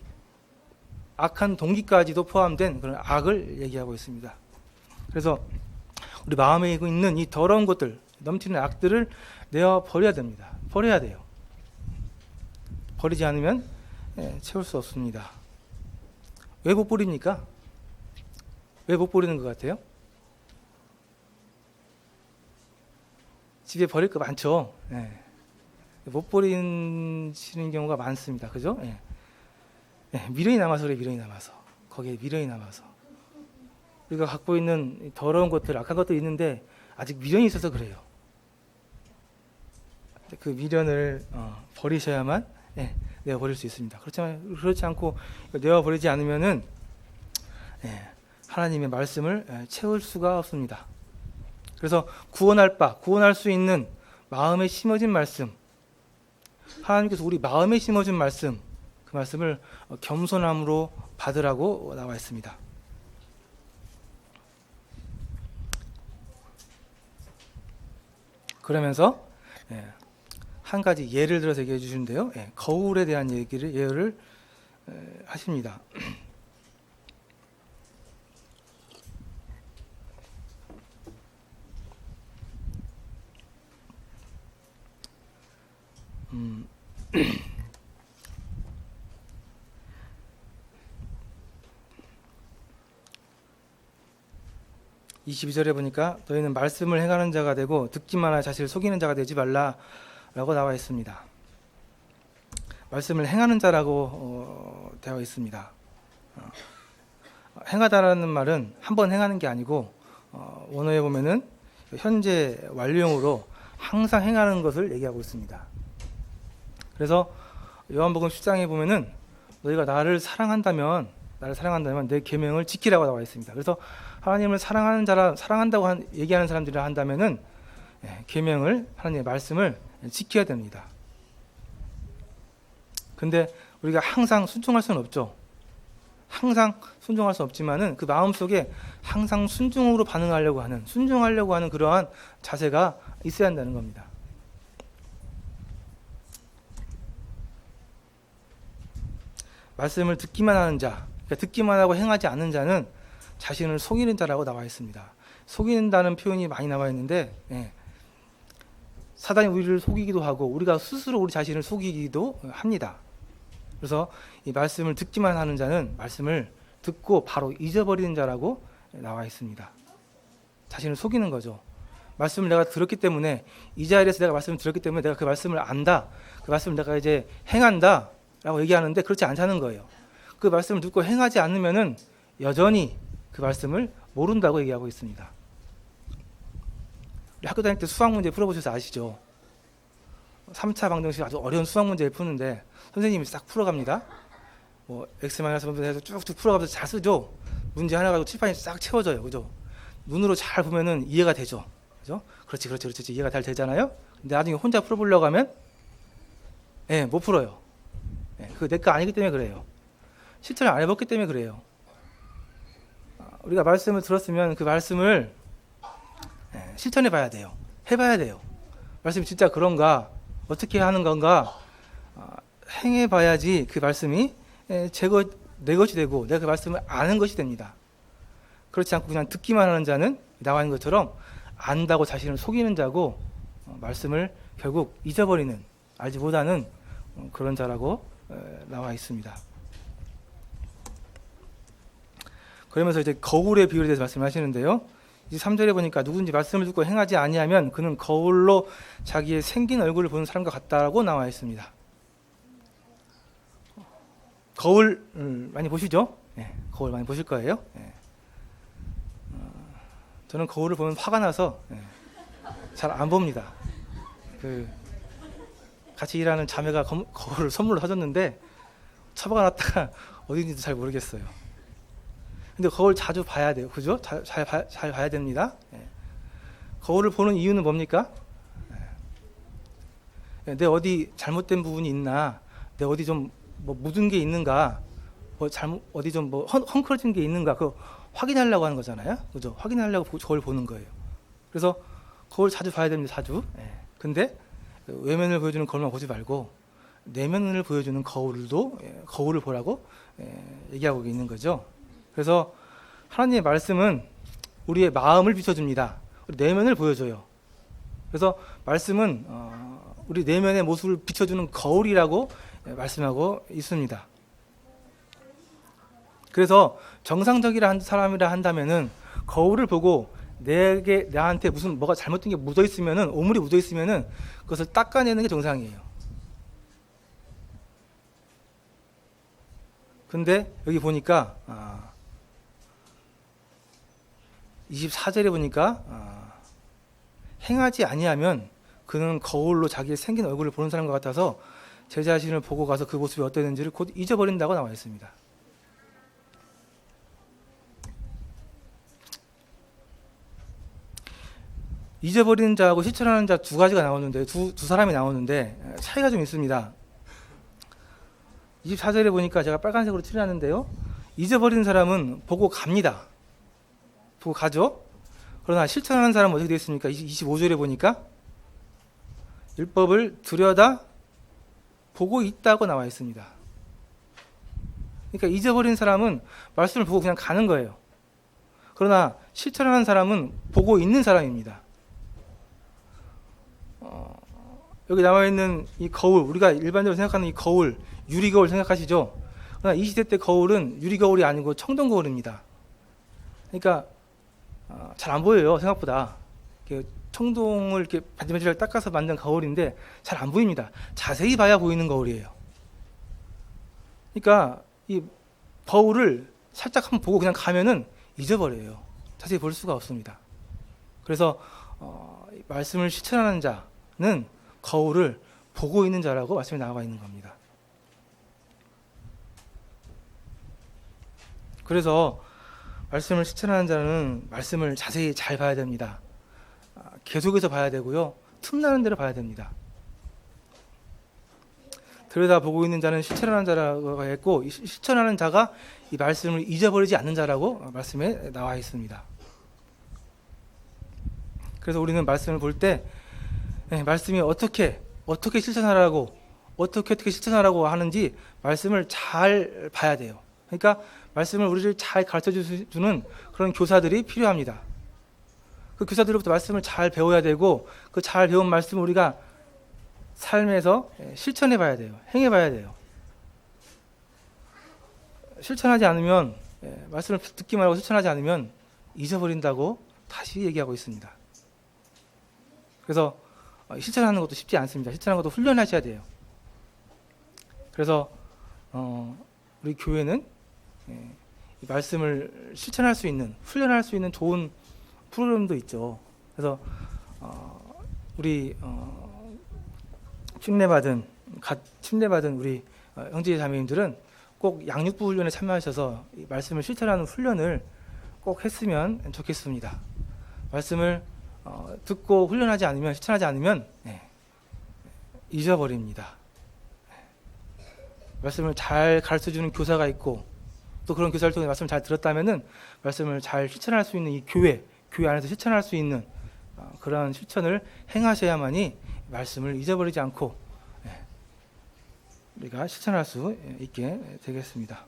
Speaker 1: 악한 동기까지도 포함된 그런 악을 얘기하고 있습니다. 그래서 우리 마음에 있는 이 더러운 것들, 넘치는 악들을 내어 버려야 됩니다. 버려야 돼요. 버리지 않으면 채울 수 없습니다. 왜 못 버립니까? 왜 못 버리는 것 같아요? 집에 버릴 거 많죠. 못 버리시는 경우가 많습니다. 그죠? 미련이 남아서 그래. 미련이 남아서. 거기에 미련이 남아서. 우리가 갖고 있는 더러운 것들, 악한 것들이 있는데 아직 미련이 있어서 그래요. 그 미련을 버리셔야만 내어버릴 수 있습니다. 그렇지 않고 내어버리지 않으면은 하나님의 말씀을 채울 수가 없습니다. 그래서 구원할 수 있는 마음에 심어진 말씀, 하나님께서 우리 마음에 심어준 말씀, 그 말씀을 겸손함으로 받으라고 나와 있습니다. 그러면서 한 가지 예를 들어서 얘기해 주시는데요. 거울에 대한 예를 하십니다. 22절에 보니까 너희는 말씀을 행하는 자가 되고 듣기만 하여 자신을 속이는 자가 되지 말라라고 나와 있습니다. 말씀을 행하는 자라고 되어 있습니다. 행하다라는 말은 한 번 행하는 게 아니고 원어에 보면은 현재 완료형으로 항상 행하는 것을 얘기하고 있습니다. 그래서 요한복음 10장에 보면은 너희가 나를 사랑한다면 내 계명을 지키라고 나와 있습니다. 그래서 하나님을 사랑한다고 얘기하는 사람들이라 한다면은 계명을, 하나님의 말씀을 지켜야 됩니다. 근데 우리가 항상 순종할 수는 없죠. 항상 순종할 수 없지만은 그 마음속에 항상 순종하려고 하는 그러한 자세가 있어야 한다는 겁니다. 말씀을 듣기만 하는 자, 그러니까 듣기만 하고 행하지 않는 자는 자신을 속이는 자라고 나와 있습니다. 속이는다는 표현이 많이 나와 있는데 사단이 우리를 속이기도 하고 우리가 스스로 우리 자신을 속이기도 합니다. 그래서 이 말씀을 듣기만 하는 자는 말씀을 듣고 바로 잊어버리는 자라고 나와 있습니다. 자신을 속이는 거죠. 말씀을 내가 들었기 때문에, 이 자리에서 내가 말씀을 들었기 때문에 내가 그 말씀을 안다, 그 말씀을 내가 이제 행한다 라고 얘기하는데 그렇지 않다는 거예요. 그 말씀을 듣고 행하지 않으면은 여전히 그 말씀을 모른다고 얘기하고 있습니다. 우리 학교 다닐 때 수학 문제 풀어보셔서 아시죠? 3차 방정식 아주 어려운 수학 문제를 푸는데 선생님이 싹 풀어갑니다. 뭐 x-분분해서 해서 쭉쭉 풀어가면서 잘 쓰죠. 문제 하나 가지고 칠판이 싹 채워져요, 그죠? 눈으로 잘 보면은 이해가 되죠, 그죠? 그렇지, 이해가 잘 되잖아요. 근데 나중에 혼자 풀어보려고 하면, 못 풀어요. 그거 내 거 아니기 때문에 그래요. 실천을 안 해봤기 때문에 그래요. 우리가 말씀을 들었으면 그 말씀을 실천해봐야 돼요. 해봐야 돼요. 말씀이 진짜 그런가, 어떻게 하는 건가 행해봐야지 그 말씀이 내 것이 되고 내가 그 말씀을 아는 것이 됩니다. 그렇지 않고 그냥 듣기만 하는 자는 나와 있는 것처럼 안다고 자신을 속이는 자고 말씀을 결국 잊어버리는, 알지 못하는 그런 자라고 나와 있습니다. 그러면서 이제 거울의 비율에 대해서 말씀하시는데요. 3절에 보니까 누구든지 말씀을 듣고 행하지 아니하면 그는 거울로 자기의 생긴 얼굴을 보는 사람과 같다라고 나와 있습니다. 거울 많이 보시죠? 거울 많이 보실 거예요. 저는 거울을 보면 화가 나서 잘 안 봅니다. 같이 일하는 자매가 거울을 선물로 사줬는데 처박아 놨다가 어딘지도 잘 모르겠어요. 근데 거울 자주 봐야 돼요, 그죠? 잘 봐야 됩니다. 거울을 보는 이유는 뭡니까? 내 어디 잘못된 부분이 있나, 내 어디 좀 뭐 묻은 게 있는가, 어디 좀 뭐 헝클어진 게 있는가, 그거 확인하려고 하는 거잖아요, 그죠? 확인하려고 거울 보는 거예요. 그래서 거울 자주 봐야 됩니다, 자주. 근데 외면을 보여주는 거울만 보지 말고 내면을 보여주는 거울을 보라고 얘기하고 있는 거죠. 그래서 하나님의 말씀은 우리의 마음을 비춰줍니다. 우리 내면을 보여줘요. 그래서 말씀은 우리 내면의 모습을 비춰주는 거울이라고 말씀하고 있습니다. 그래서 정상적이라 사람이라 한다면은 거울을 보고 나한테 뭐가 잘못된 게 묻어 있으면은, 오물이 묻어 있으면은 그것을 닦아내는 게 정상이에요. 근데 여기 보니까 24절에 보니까 행하지 아니하면 그는 거울로 자기의 생긴 얼굴을 보는 사람과 같아서 제 자신을 보고 가서 그 모습이 어땠는지를 곧 잊어버린다고 나와 있습니다. 잊어버리는 자하고 실천하는 자 두 가지가 나오는데, 두 사람이 나오는데 차이가 좀 있습니다. 24절에 보니까 제가 빨간색으로 칠해놨는데요, 잊어버리는 사람은 보고 갑니다. 보고 가죠. 그러나 실천하는 사람은 어떻게 되어 있습니까? 25절에 보니까 율법을 들여다 보고 있다고 나와 있습니다. 그러니까 잊어버린 사람은 말씀을 보고 그냥 가는 거예요. 그러나 실천하는 사람은 보고 있는 사람입니다. 여기 나와 있는 이 거울, 우리가 일반적으로 생각하는 이 거울, 유리거울 생각하시죠? 그러나 이 시대 때 거울은 유리거울이 아니고 청동거울입니다. 그러니까 잘 안 보여요. 생각보다 청동을 이렇게 반질반질 닦아서 만든 거울인데 잘 안 보입니다. 자세히 봐야 보이는 거울이에요. 그러니까 이 거울을 살짝 한번 보고 그냥 가면은 잊어버려요. 자세히 볼 수가 없습니다. 그래서 말씀을 실천하는 자는 거울을 보고 있는 자라고 말씀이 나와 있는 겁니다. 그래서 말씀을 실천하는 자는 말씀을 자세히 잘 봐야 됩니다. 계속해서 봐야 되고요. 틈나는 대로 봐야 됩니다. 들여다보고 있는 자는 실천하는 자라고 했고, 실천하는 자가 이 말씀을 잊어버리지 않는 자라고 말씀에 나와 있습니다. 그래서 우리는 말씀을 볼 때 말씀이 어떻게 실천하라고 어떻게 실천하라고 하는지 말씀을 잘 봐야 돼요. 그러니까 말씀을 우리를 잘 가르쳐주는 그런 교사들이 필요합니다. 그 교사들로부터 말씀을 잘 배워야 되고 그 잘 배운 말씀을 우리가 삶에서 실천해 봐야 돼요. 행해 봐야 돼요. 실천하지 않으면 말씀을 듣기만 하고 실천하지 않으면 잊어버린다고 다시 얘기하고 있습니다. 그래서 실천하는 것도 쉽지 않습니다. 실천하는 것도 훈련하셔야 돼요. 그래서 우리 교회는 이 말씀을 실천할 수 있는, 훈련할 수 있는 좋은 프로그램도 있죠. 그래서 우리 침례받은 우리 형제 자매님들은 꼭 양육부 훈련에 참여하셔서 이 말씀을 실천하는 훈련을 꼭 했으면 좋겠습니다. 말씀을 듣고 훈련하지 않으면, 실천하지 않으면 잊어버립니다. 말씀을 잘 가르쳐주는 교사가 있고 또 그런 교사를 통해 말씀을 잘 들었다면은 말씀을 잘 실천할 수 있는 이 교회 안에서 실천할 수 있는 그러한 실천을 행하셔야만이 말씀을 잊어버리지 않고 우리가 실천할 수 있게 되겠습니다.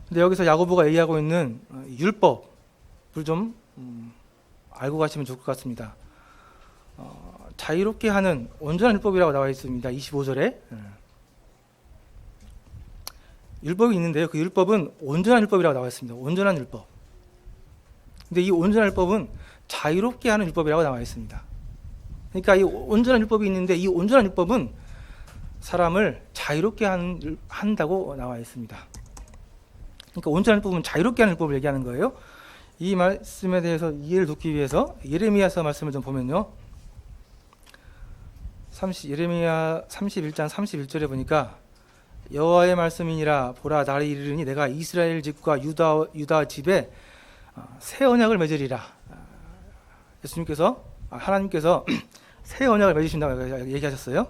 Speaker 1: 근데 여기서 야고보가 얘기하고 있는 율법을 좀 알고 가시면 좋을 것 같습니다. 자유롭게 하는 온전한 율법이라고 나와 있습니다. 25절에 율법이 있는데요. 그 율법은 온전한 율법이라고 나와 있습니다. 온전한 율법. 근데 이 온전한 율법은 자유롭게 하는 율법이라고 나와 있습니다. 그러니까 이 온전한 율법이 있는데 이 온전한 율법은 사람을 자유롭게 한다고 나와 있습니다. 그러니까 온전한 율법은 자유롭게 하는 율법을 얘기하는 거예요. 이 말씀에 대해서 이해를 돕기 위해서 예레미야서 말씀을 좀 보면요. 예레미야 31장 31절에 보니까 여호와의 말씀이니라 보라 날이 이르니 내가 이스라엘 집과 유다 집에 새 언약을 맺으리라. 하나님께서 새 언약을 맺으신다고 얘기하셨어요.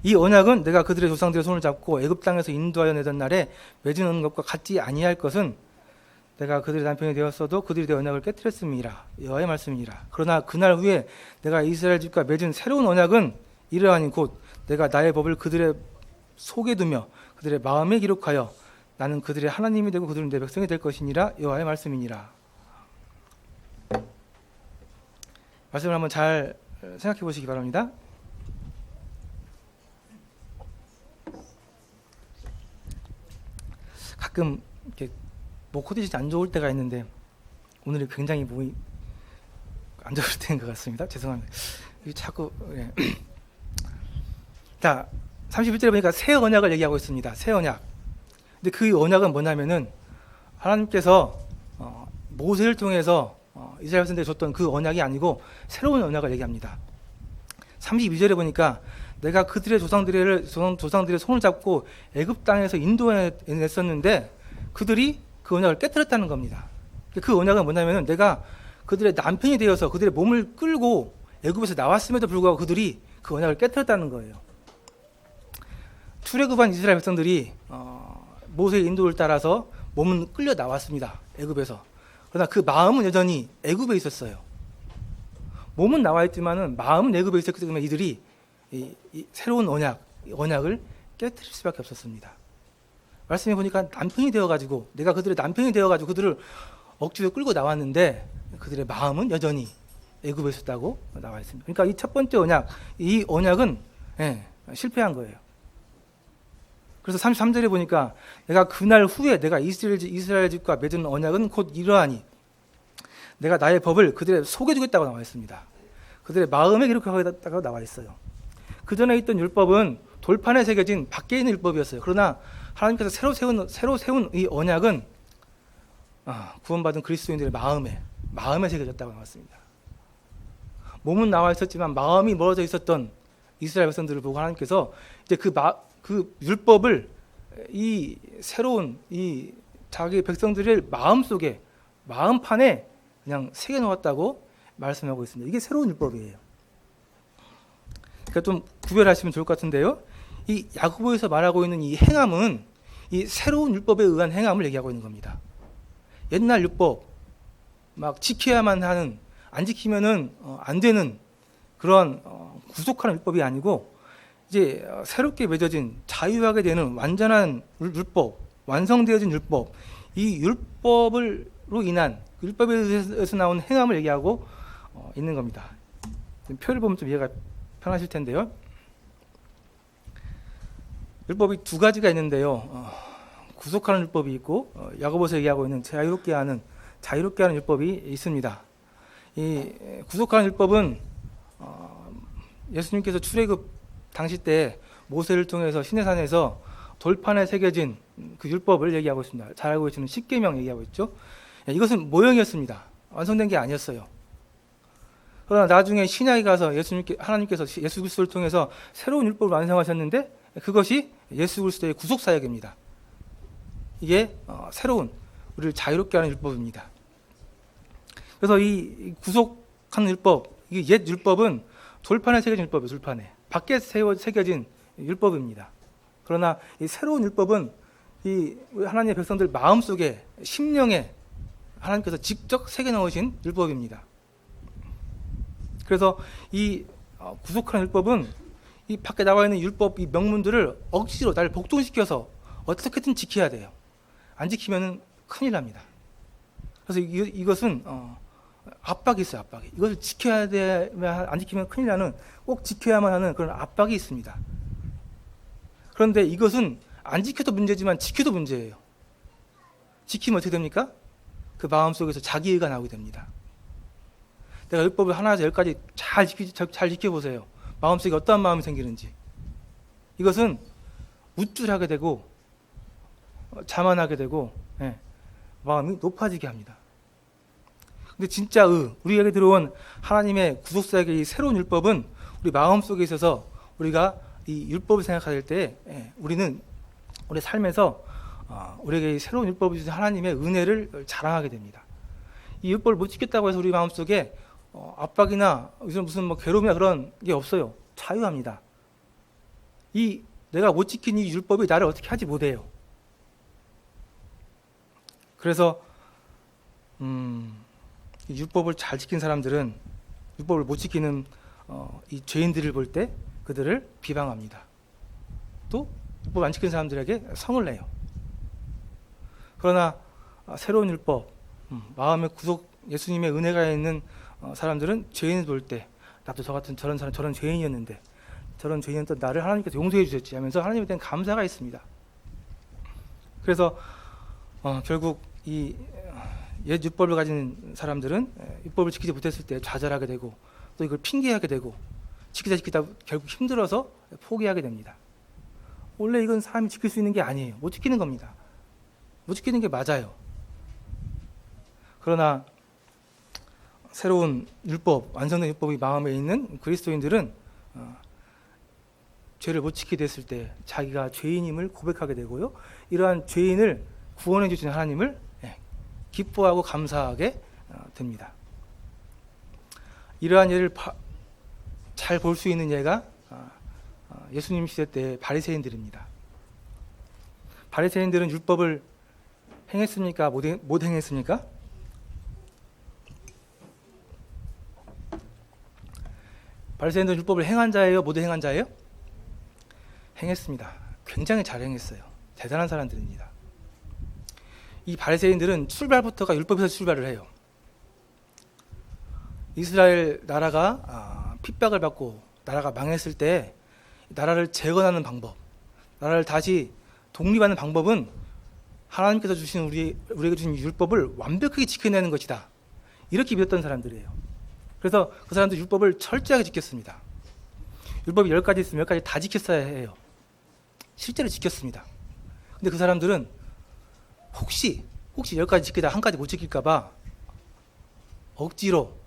Speaker 1: 이 언약은 내가 그들의 조상들의 손을 잡고 애굽 땅에서 인도하여 내던 날에 맺은 것과 같지 아니할 것은 내가 그들의 남편이 되었어도 그들이 내 언약을 깨뜨렸음이라. 여호와의 말씀이니라. 그러나 그날 후에 내가 이스라엘 집과 맺은 새로운 언약은 이러하니 곧 내가 나의 법을 그들의 속에 두며 그들의 마음에 기록하여 나는 그들의 하나님이 되고 그들은 내 백성이 될 것이니라. 여호와의 말씀이니라. 말씀을 한번 잘 생각해 보시기 바랍니다. 가끔 이렇게 목 컨디션이 안 좋을 때가 있는데 오늘이 굉장히 몸이 안 좋을 때인 것 같습니다. 죄송합니다. 자꾸 자 31절에 보니까 새 언약을 얘기하고 있습니다. 새 언약. 근데 그 언약은 뭐냐면은 하나님께서 모세를 통해서 이스라엘 백성들에게 줬던 그 언약이 아니고 새로운 언약을 얘기합니다. 32절에 보니까 내가 그들의 조상들의 손을 잡고 애굽 땅에서 인도해냈었는데 그들이 그 언약을 깨뜨렸다는 겁니다. 그 언약은 뭐냐면은 내가 그들의 남편이 되어서 그들의 몸을 끌고 애굽에서 나왔음에도 불구하고 그들이 그 언약을 깨뜨렸다는 거예요. 출애굽한 이스라엘 백성들이 모세의 인도를 따라서 몸은 끌려 나왔습니다. 애굽에서. 그러나 그 마음은 여전히 애굽에 있었어요. 몸은 나와 있지만은 마음은 애굽에 있었기 때문에 이들이 이 새로운 언약을 깨뜨릴 수밖에 없었습니다. 말씀해 보니까 남편이 되어가지고 내가 그들의 남편이 되어가지고 그들을 억지로 끌고 나왔는데 그들의 마음은 여전히 애굽에 있었다고 나와 있습니다. 그러니까 이 첫 번째 언약, 이 언약은 실패한 거예요. 그래서 33절에 보니까 내가 그날 후에 내가 이스라엘 집과 맺은 언약은 곧 이러하니 내가 나의 법을 그들의 속에 두겠다고 나와 있습니다. 그들의 마음에 기록하겠다고 나와 있어요. 그 전에 있던 율법은 돌판에 새겨진 밖에 있는 율법이었어요. 그러나 하나님께서 새로 세운 이 언약은 구원받은 그리스도인들의 마음에 새겨졌다고 나왔습니다. 몸은 나와 있었지만 마음이 멀어져 있었던 이스라엘 백성들을 보고 하나님께서 이제 그 율법을 이 새로운 이 자기 백성들의 마음속에, 마음판에 그냥 새겨 놓았다고 말씀하고 있습니다. 이게 새로운 율법이에요. 그러니까 좀 구별하시면 좋을 것 같은데요. 이 야고보에서 말하고 있는 이 행함은 이 새로운 율법에 의한 행함을 얘기하고 있는 겁니다. 옛날 율법 막 지켜야만 하는, 안 지키면은 안 되는 그런 구속하는 율법이 아니고 이제 새롭게 맺어진 자유하게 되는 완전한 율법, 완성되어진 율법, 이 율법으로 인한 율법에서 나온 행함을 얘기하고 있는 겁니다. 표를 보면 좀 이해가 편하실 텐데요. 율법이 두 가지가 있는데요. 구속하는 율법이 있고 야고보서 얘기하고 있는 자유롭게 하는 율법이 있습니다. 이 구속하는 율법은 예수님께서 출애굽 당시 때 모세를 통해서 시내산에서 돌판에 새겨진 그 율법을 얘기하고 있습니다. 잘 알고 계시는 십계명 얘기하고 있죠. 이것은 모형이었습니다. 완성된 게 아니었어요. 그러나 나중에 신약에 가서 하나님께서 예수 그리스도를 통해서 새로운 율법을 완성하셨는데 그것이 예수 그리스도의 구속 사역입니다. 이게 새로운 우리를 자유롭게 하는 율법입니다. 그래서 이 구속하는 율법, 이 옛 율법은 돌판에 새겨진 율법이에요. 돌판에 밖에 새겨진 율법입니다. 그러나 이 새로운 율법은 이 하나님의 백성들 마음속에, 심령에 하나님께서 직접 새겨 넣으신 율법입니다. 그래서 이 구속하는 율법은 이 밖에 나와 있는 율법, 이 명문들을 억지로 나를 복종시켜서 어떻게든 지켜야 돼요. 안 지키면 큰일 납니다. 그래서 이것은 압박이 있어요. 압박이. 이것을 지켜야 돼, 안 지키면 큰일 나는, 꼭 지켜야만 하는 그런 압박이 있습니다. 그런데 이것은 안 지켜도 문제지만 지켜도 문제예요. 지키면 어떻게 됩니까? 그 마음속에서 자기의가 나오게 됩니다. 내가 율법을 하나에서 10까지 잘 지켜보세요. 마음속에 어떠한 마음이 생기는지. 이것은 우쭐하게 되고 자만하게 되고 마음이 높아지게 합니다. 근데 진짜 우리에게 들어온 하나님의 구속사역의 이 새로운 율법은 우리 마음속에 있어서 우리가 이 율법을 생각할 때 우리는 우리 삶에서 우리에게 이 새로운 율법을 주신 하나님의 은혜를 자랑하게 됩니다. 이 율법을 못 지켰다고 해서 우리 마음속에 압박이나 무슨 괴로움이나 그런 게 없어요. 자유합니다. 내가 못 지킨 이 율법이 나를 어떻게 하지 못해요. 그래서 이 율법을 잘 지킨 사람들은 율법을 못 지키는 이 죄인들을 볼 때 그들을 비방합니다. 또 율법 안 지킨 사람들에게 성을 내요. 그러나 새로운 율법, 마음의 구속, 예수님의 은혜가 있는 사람들은 죄인을 볼 때 나도 저런 죄인이었는데 저런 죄인이었던 나를 하나님께서 용서해 주셨지 하면서 하나님에 대한 감사가 있습니다. 그래서 결국 이 옛 율법을 가진 사람들은 율법을 지키지 못했을 때 좌절하게 되고 또 이걸 핑계하게 되고 지키다 결국 힘들어서 포기하게 됩니다. 원래 이건 사람이 지킬 수 있는 게 아니에요. 못 지키는 겁니다. 못 지키는 게 맞아요. 그러나 새로운 율법, 완성된 율법이 마음에 있는 그리스도인들은 죄를 못 지키게 됐을 때 자기가 죄인임을 고백하게 되고요. 이러한 죄인을 구원해 주신 하나님을 기뻐하고 감사하게 됩니다. 이러한 예를 잘 볼 수 있는 예가 예수님 시대 때 바리새인들입니다. 바리새인들은 율법을 행했습니까? 못 행했습니까? 바리새인들은 율법을 행한 자예요? 못 행한 자예요? 행했습니다. 굉장히 잘 행했어요. 대단한 사람들입니다. 이 바리새인들은 출발부터가 율법에서 출발을 해요. 이스라엘 나라가 핍박을 받고 나라가 망했을 때 나라를 재건하는 방법, 나라를 다시 독립하는 방법은 하나님께서 주신 우리에게 주신 율법을 완벽하게 지켜내는 것이다. 이렇게 믿었던 사람들이에요. 그래서 그 사람들 율법을 철저하게 지켰습니다. 율법이 10가지 있으면 10가지 다 지켰어야 해요. 실제로 지켰습니다. 근데 그 사람들은 혹시 10가지 지키다 한 가지 못 지킬까 봐 억지로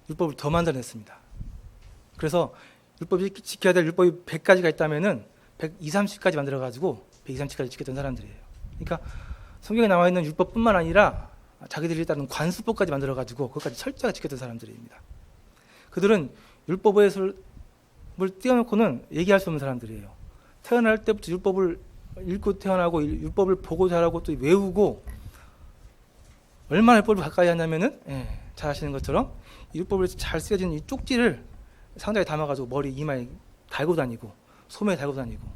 Speaker 1: 율법을 더 만들어냈습니다. 그래서 율법이 지켜야 될 율법이 100가지가 있다면은 120, 30까지 만들어가지고 120, 30까지 지켰던 사람들이에요. 그러니까 성경에 나와 있는 율법뿐만 아니라 자기들이 따른 관수법까지 만들어가지고 그것까지 철저하게 지켰던 사람들입니다. 그들은 율법을 띄워놓고는 얘기할 수 없는 사람들이에요. 태어날 때부터 율법을 읽고 태어나고 율법을 보고 자라고 또 외우고 얼마나 율법을 가까이 하냐면은 잘 아시는 것처럼 율법을 잘 쓰여진 이 쪽지를 상자에 담아가지고 머리 이마에 달고 다니고 소매에 달고 다니고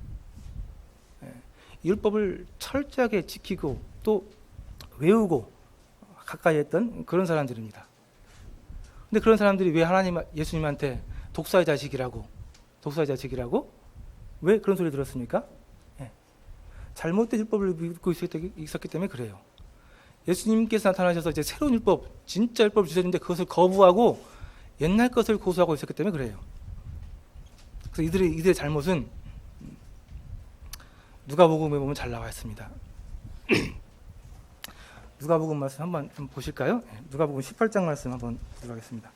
Speaker 1: 율법을 철저하게 지키고 또 외우고 가까이 했던 그런 사람들입니다. 근데 그런 사람들이 왜 예수님한테 독사의 자식이라고 왜 그런 소리 들었습니까? 잘못된 율법을 믿고 있었기 때문에 그래요. 예수님께서 나타나셔서 이제 새로운 율법, 진짜 율법을 주셨는데 그것을 거부하고 옛날 것을 고수하고 있었기 때문에 그래요. 그래서 이들의 잘못은 누가복음에 보면 잘 나와 있습니다. 누가복음 말씀 한번 보실까요? 누가복음 18장 말씀 한번 보도록 하겠습니다.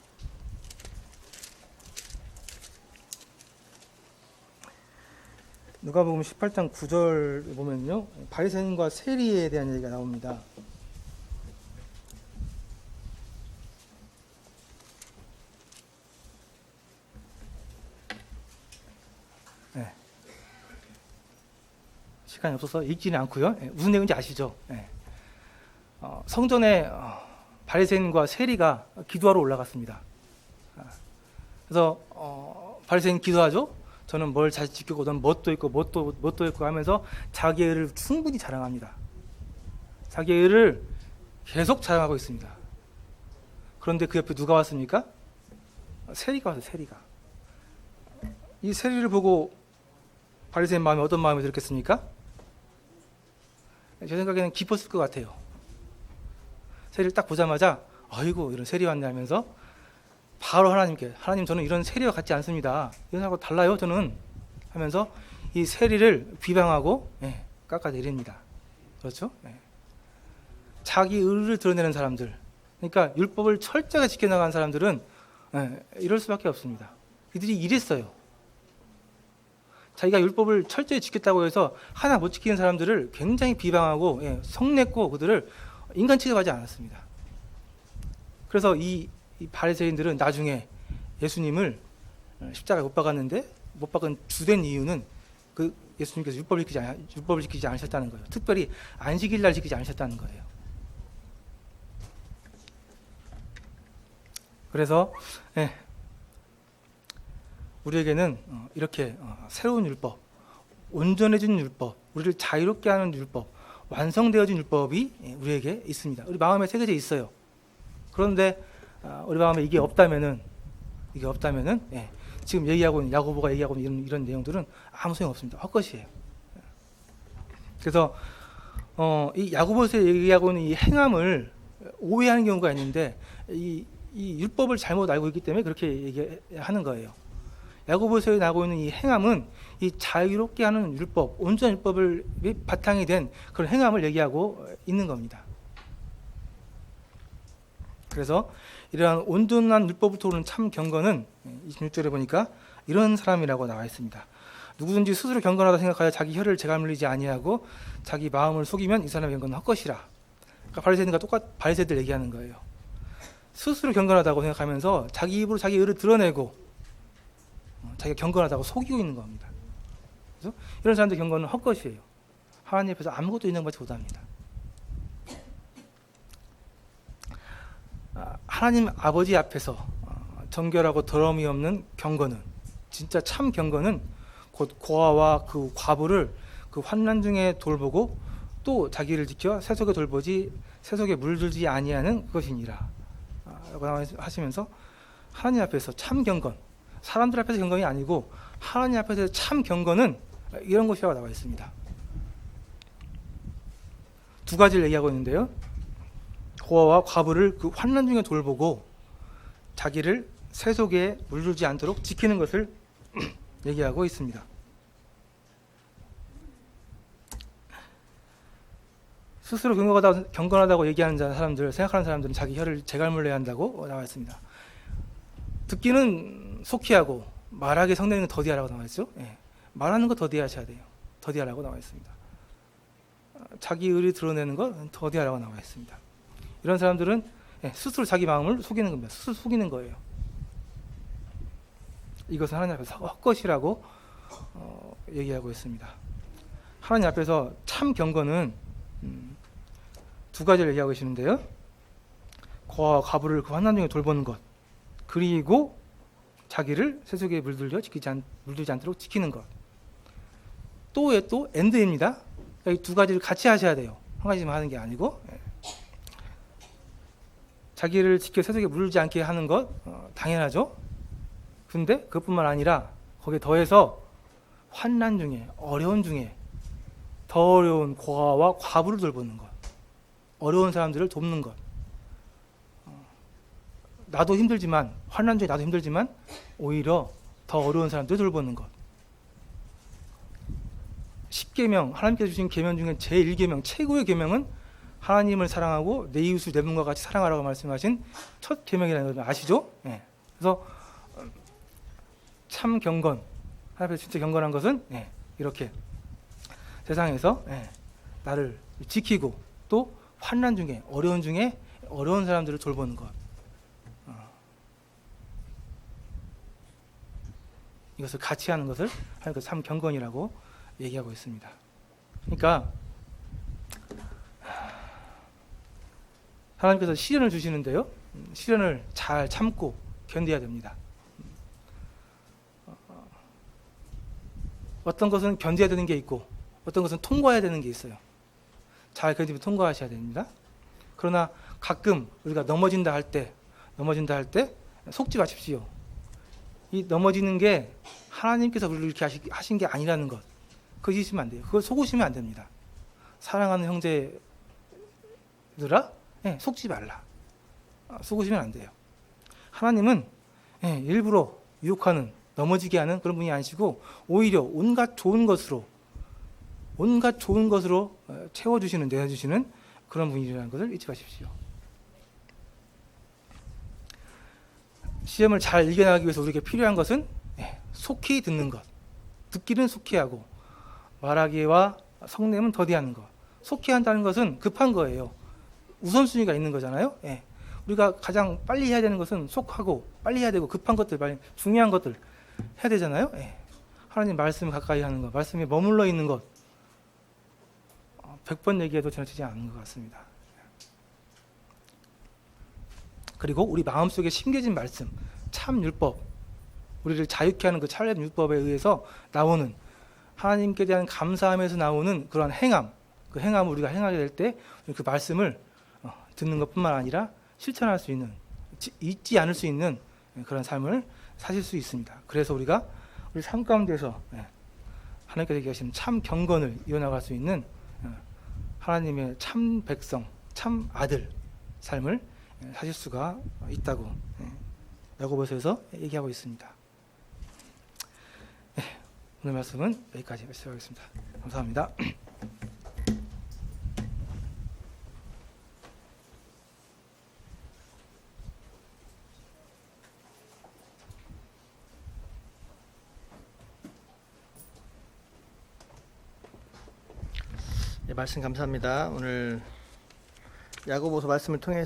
Speaker 1: 누가복음 18장 9절 보면요, 바리새인과 세리에 대한 얘기가 나옵니다. 시간이 없어서 읽지는 않고요. 무슨 내용인지 아시죠? 성전에 바리새인과 세리가 기도하러 올라갔습니다. 그래서 바리새인 기도하죠. 저는 뭘 잘 지키고 넌 뭣도 있고 뭣도 있고 하면서 자기의 의를 충분히 자랑합니다. 자기의 의를 계속 자랑하고 있습니다. 그런데 그 옆에 누가 왔습니까? 세리가 왔어요. 세리가. 이 세리를 보고 바리새인 마음에 어떤 마음이 들었겠습니까? 제 생각에는 기뻤을 것 같아요. 세리를 딱 보자마자 아이고 이런 세리 왔네 하면서 바로 하나님께, 하나님 저는 이런 세리와 같지 않습니다. 이런 사람하고 달라요 저는 하면서 이 세리를 비방하고 깎아내립니다. 그렇죠? 자기 의를 드러내는 사람들, 그러니까 율법을 철저하게 지켜나가는 사람들은 이럴 수밖에 없습니다. 이들이 이랬어요. 자기가 율법을 철저히 지켰다고 해서 하나 못 지키는 사람들을 굉장히 비방하고 성냈고 그들을 인간 취급하지 않았습니다. 그래서 이 바리새인들은 나중에 예수님을 십자가에 못 박았는데 못 박은 주된 이유는 그 예수님께서 율법을 지키지 않으셨다는 거예요. 특별히 안식일 날 지키지 않으셨다는 거예요. 그래서 우리에게는 이렇게 새로운 율법, 온전해진 율법, 우리를 자유롭게 하는 율법, 완성되어진 율법이 우리에게 있습니다. 우리 마음에 새겨져 있어요. 그런데 우리 마음에 이게 없다면은 지금 얘기하고 있는 야고보가 얘기하고 있는 이런 내용들은 아무 소용 없습니다. 헛것이에요. 그래서 이 야고보에서 얘기하고 있는 이 행함을 오해하는 경우가 있는데 이 율법을 잘못 알고 있기 때문에 그렇게 얘기하는 거예요. 야고보서에 나오고 있는 이 행함은 이 자유롭게 하는 율법, 온전한 율법을 바탕이 된 그런 행함을 얘기하고 있는 겁니다. 그래서 이러한 온전한 율법부터 오는 참 경건은 26절에 보니까 이런 사람이라고 나와 있습니다. 누구든지 스스로 경건하다 생각하여 자기 혀를 재갈물리지 아니하고 자기 마음을 속이면 이 사람의 경건은 헛것이라. 그러니까 바리새인과 바리새인들 얘기하는 거예요. 스스로 경건하다고 생각하면서 자기 입으로 자기 의를 드러내고 자기가 경건하다고 속이고 있는 겁니다. 그래서 이런 사람들 경건은 헛것이에요. 하나님 앞에서 아무것도 인정받지 못합니다. 하나님 아버지 앞에서 정결하고 더러움이 없는 경건은, 진짜 참 경건은 곧 고아와 그 과부를 그 환난 중에 돌보고 또 자기를 지켜 세속에 돌보지 세속에 물들지 아니하는 그것이니라 라고 하시면서 하나님 앞에서 참 경건, 사람들 앞에서 경건이 아니고 하나님 앞에서 참 경건은 이런 것이라고 나와 있습니다. 두 가지를 얘기하고 있는데요. 고아와 과부를 그 환난 중에 돌보고 자기를 세속에 물들지 않도록 지키는 것을 얘기하고 있습니다. 스스로 경건하다고 얘기하는 사람들, 생각하는 사람들은 자기 혀를 재갈물려야 한다고 나와 있습니다. 듣기는 속히 하고 말하기 성내는 더디하라고 나와 있죠. 예. 말하는 거 더디하셔야 돼요. 더디하라고 나와 있습니다. 자기 의리 드러내는 거 더디하라고 나와 있습니다. 이런 사람들은 스스로 자기 마음을 속이는 겁니다. 스스로 속이는 거예요. 이것은 하나님 앞에서 헛것이라고 얘기하고 있습니다. 하나님 앞에서 참 경건은 두 가지를 얘기하고 계시는데요. 고아와 과부를 그 환난 중에 돌보는 것, 그리고 자기를 세속에 물들지 않도록 지키는 것. 또 엔드입니다. 이 두 가지를 같이 하셔야 돼요. 한 가지만 하는 게 아니고, 자기를 지켜 세속에 물들지 않게 하는 것 당연하죠. 근데 그것뿐만 아니라 거기에 더해서 환난 중에, 어려운 중에 더 어려운 고아와 과부를 돌보는 것, 어려운 사람들을 돕는 것. 나도 힘들지만, 환난 중에 나도 힘들지만 오히려 더 어려운 사람들을 돌보는 것. 10계명, 하나님께서 주신 계명 중에 제1계명, 최고의 계명은 하나님을 사랑하고 내 이웃을 내 몸과 같이 사랑하라고 말씀하신 첫 계명이라는 걸 아시죠? 그래서 참 경건, 하나님 앞에서 진짜 경건한 것은 이렇게 세상에서 나를 지키고 또 환난 중에, 어려운 중에 어려운 사람들을 돌보는 것. 이것을 같이 하는 것을 하나님께서 참 경건이라고 얘기하고 있습니다. 그러니까 하나님께서 시련을 주시는데요, 시련을 잘 참고 견뎌야 됩니다. 어떤 것은 견뎌야 되는 게 있고 어떤 것은 통과해야 되는 게 있어요. 잘 견디면 통과하셔야 됩니다. 그러나 가끔 우리가 넘어진다 할 때 속지 마십시오. 이 넘어지는 게 하나님께서 우리를 이렇게 하신 게 아니라는 것, 그거 잊으시면 안 돼요. 그걸 속으시면 안 됩니다. 사랑하는 형제들아, 속지 말라. 속으시면 안 돼요. 하나님은 일부러 유혹하는, 넘어지게 하는 그런 분이 아니시고 오히려 온갖 좋은 것으로 채워주시는, 내어주시는 그런 분이라는 것을 잊지 마십시오. 시험을 잘 이겨나가기 위해서 우리에게 필요한 것은 속히 듣는 것, 듣기는 속히 하고 말하기와 성냄은 더디하는 것. 속히 한다는 것은 급한 거예요. 우선순위가 있는 거잖아요. 우리가 가장 빨리 해야 되는 것은 속하고 빨리 해야 되고 급한 것들, 중요한 것들 해야 되잖아요. 하나님 말씀 가까이 하는 것, 말씀에 머물러 있는 것, 100번 얘기해도 지나치지 않은 것 같습니다. 그리고 우리 마음속에 심겨진 말씀, 참 율법, 우리를 자유케 하는 그 참 율법에 의해서 나오는, 하나님께 대한 감사함에서 나오는 그런 행함, 그 행함을 우리가 행하게 될 때 그 말씀을 듣는 것뿐만 아니라 실천할 수 있는, 잊지 않을 수 있는 그런 삶을 사실 수 있습니다. 그래서 우리가 우리 삶 가운데서 하나님께서 얘기하시는 참 경건을 이어나갈 수 있는 하나님의 참 백성, 참 아들 삶을 사실 수가 있다고 야고보서에서 얘기하고 있습니다. 오늘 말씀은 여기까지 시작하겠습니다. 감사합니다.
Speaker 2: 말씀 감사합니다. 오늘 야고보서 말씀을 통해서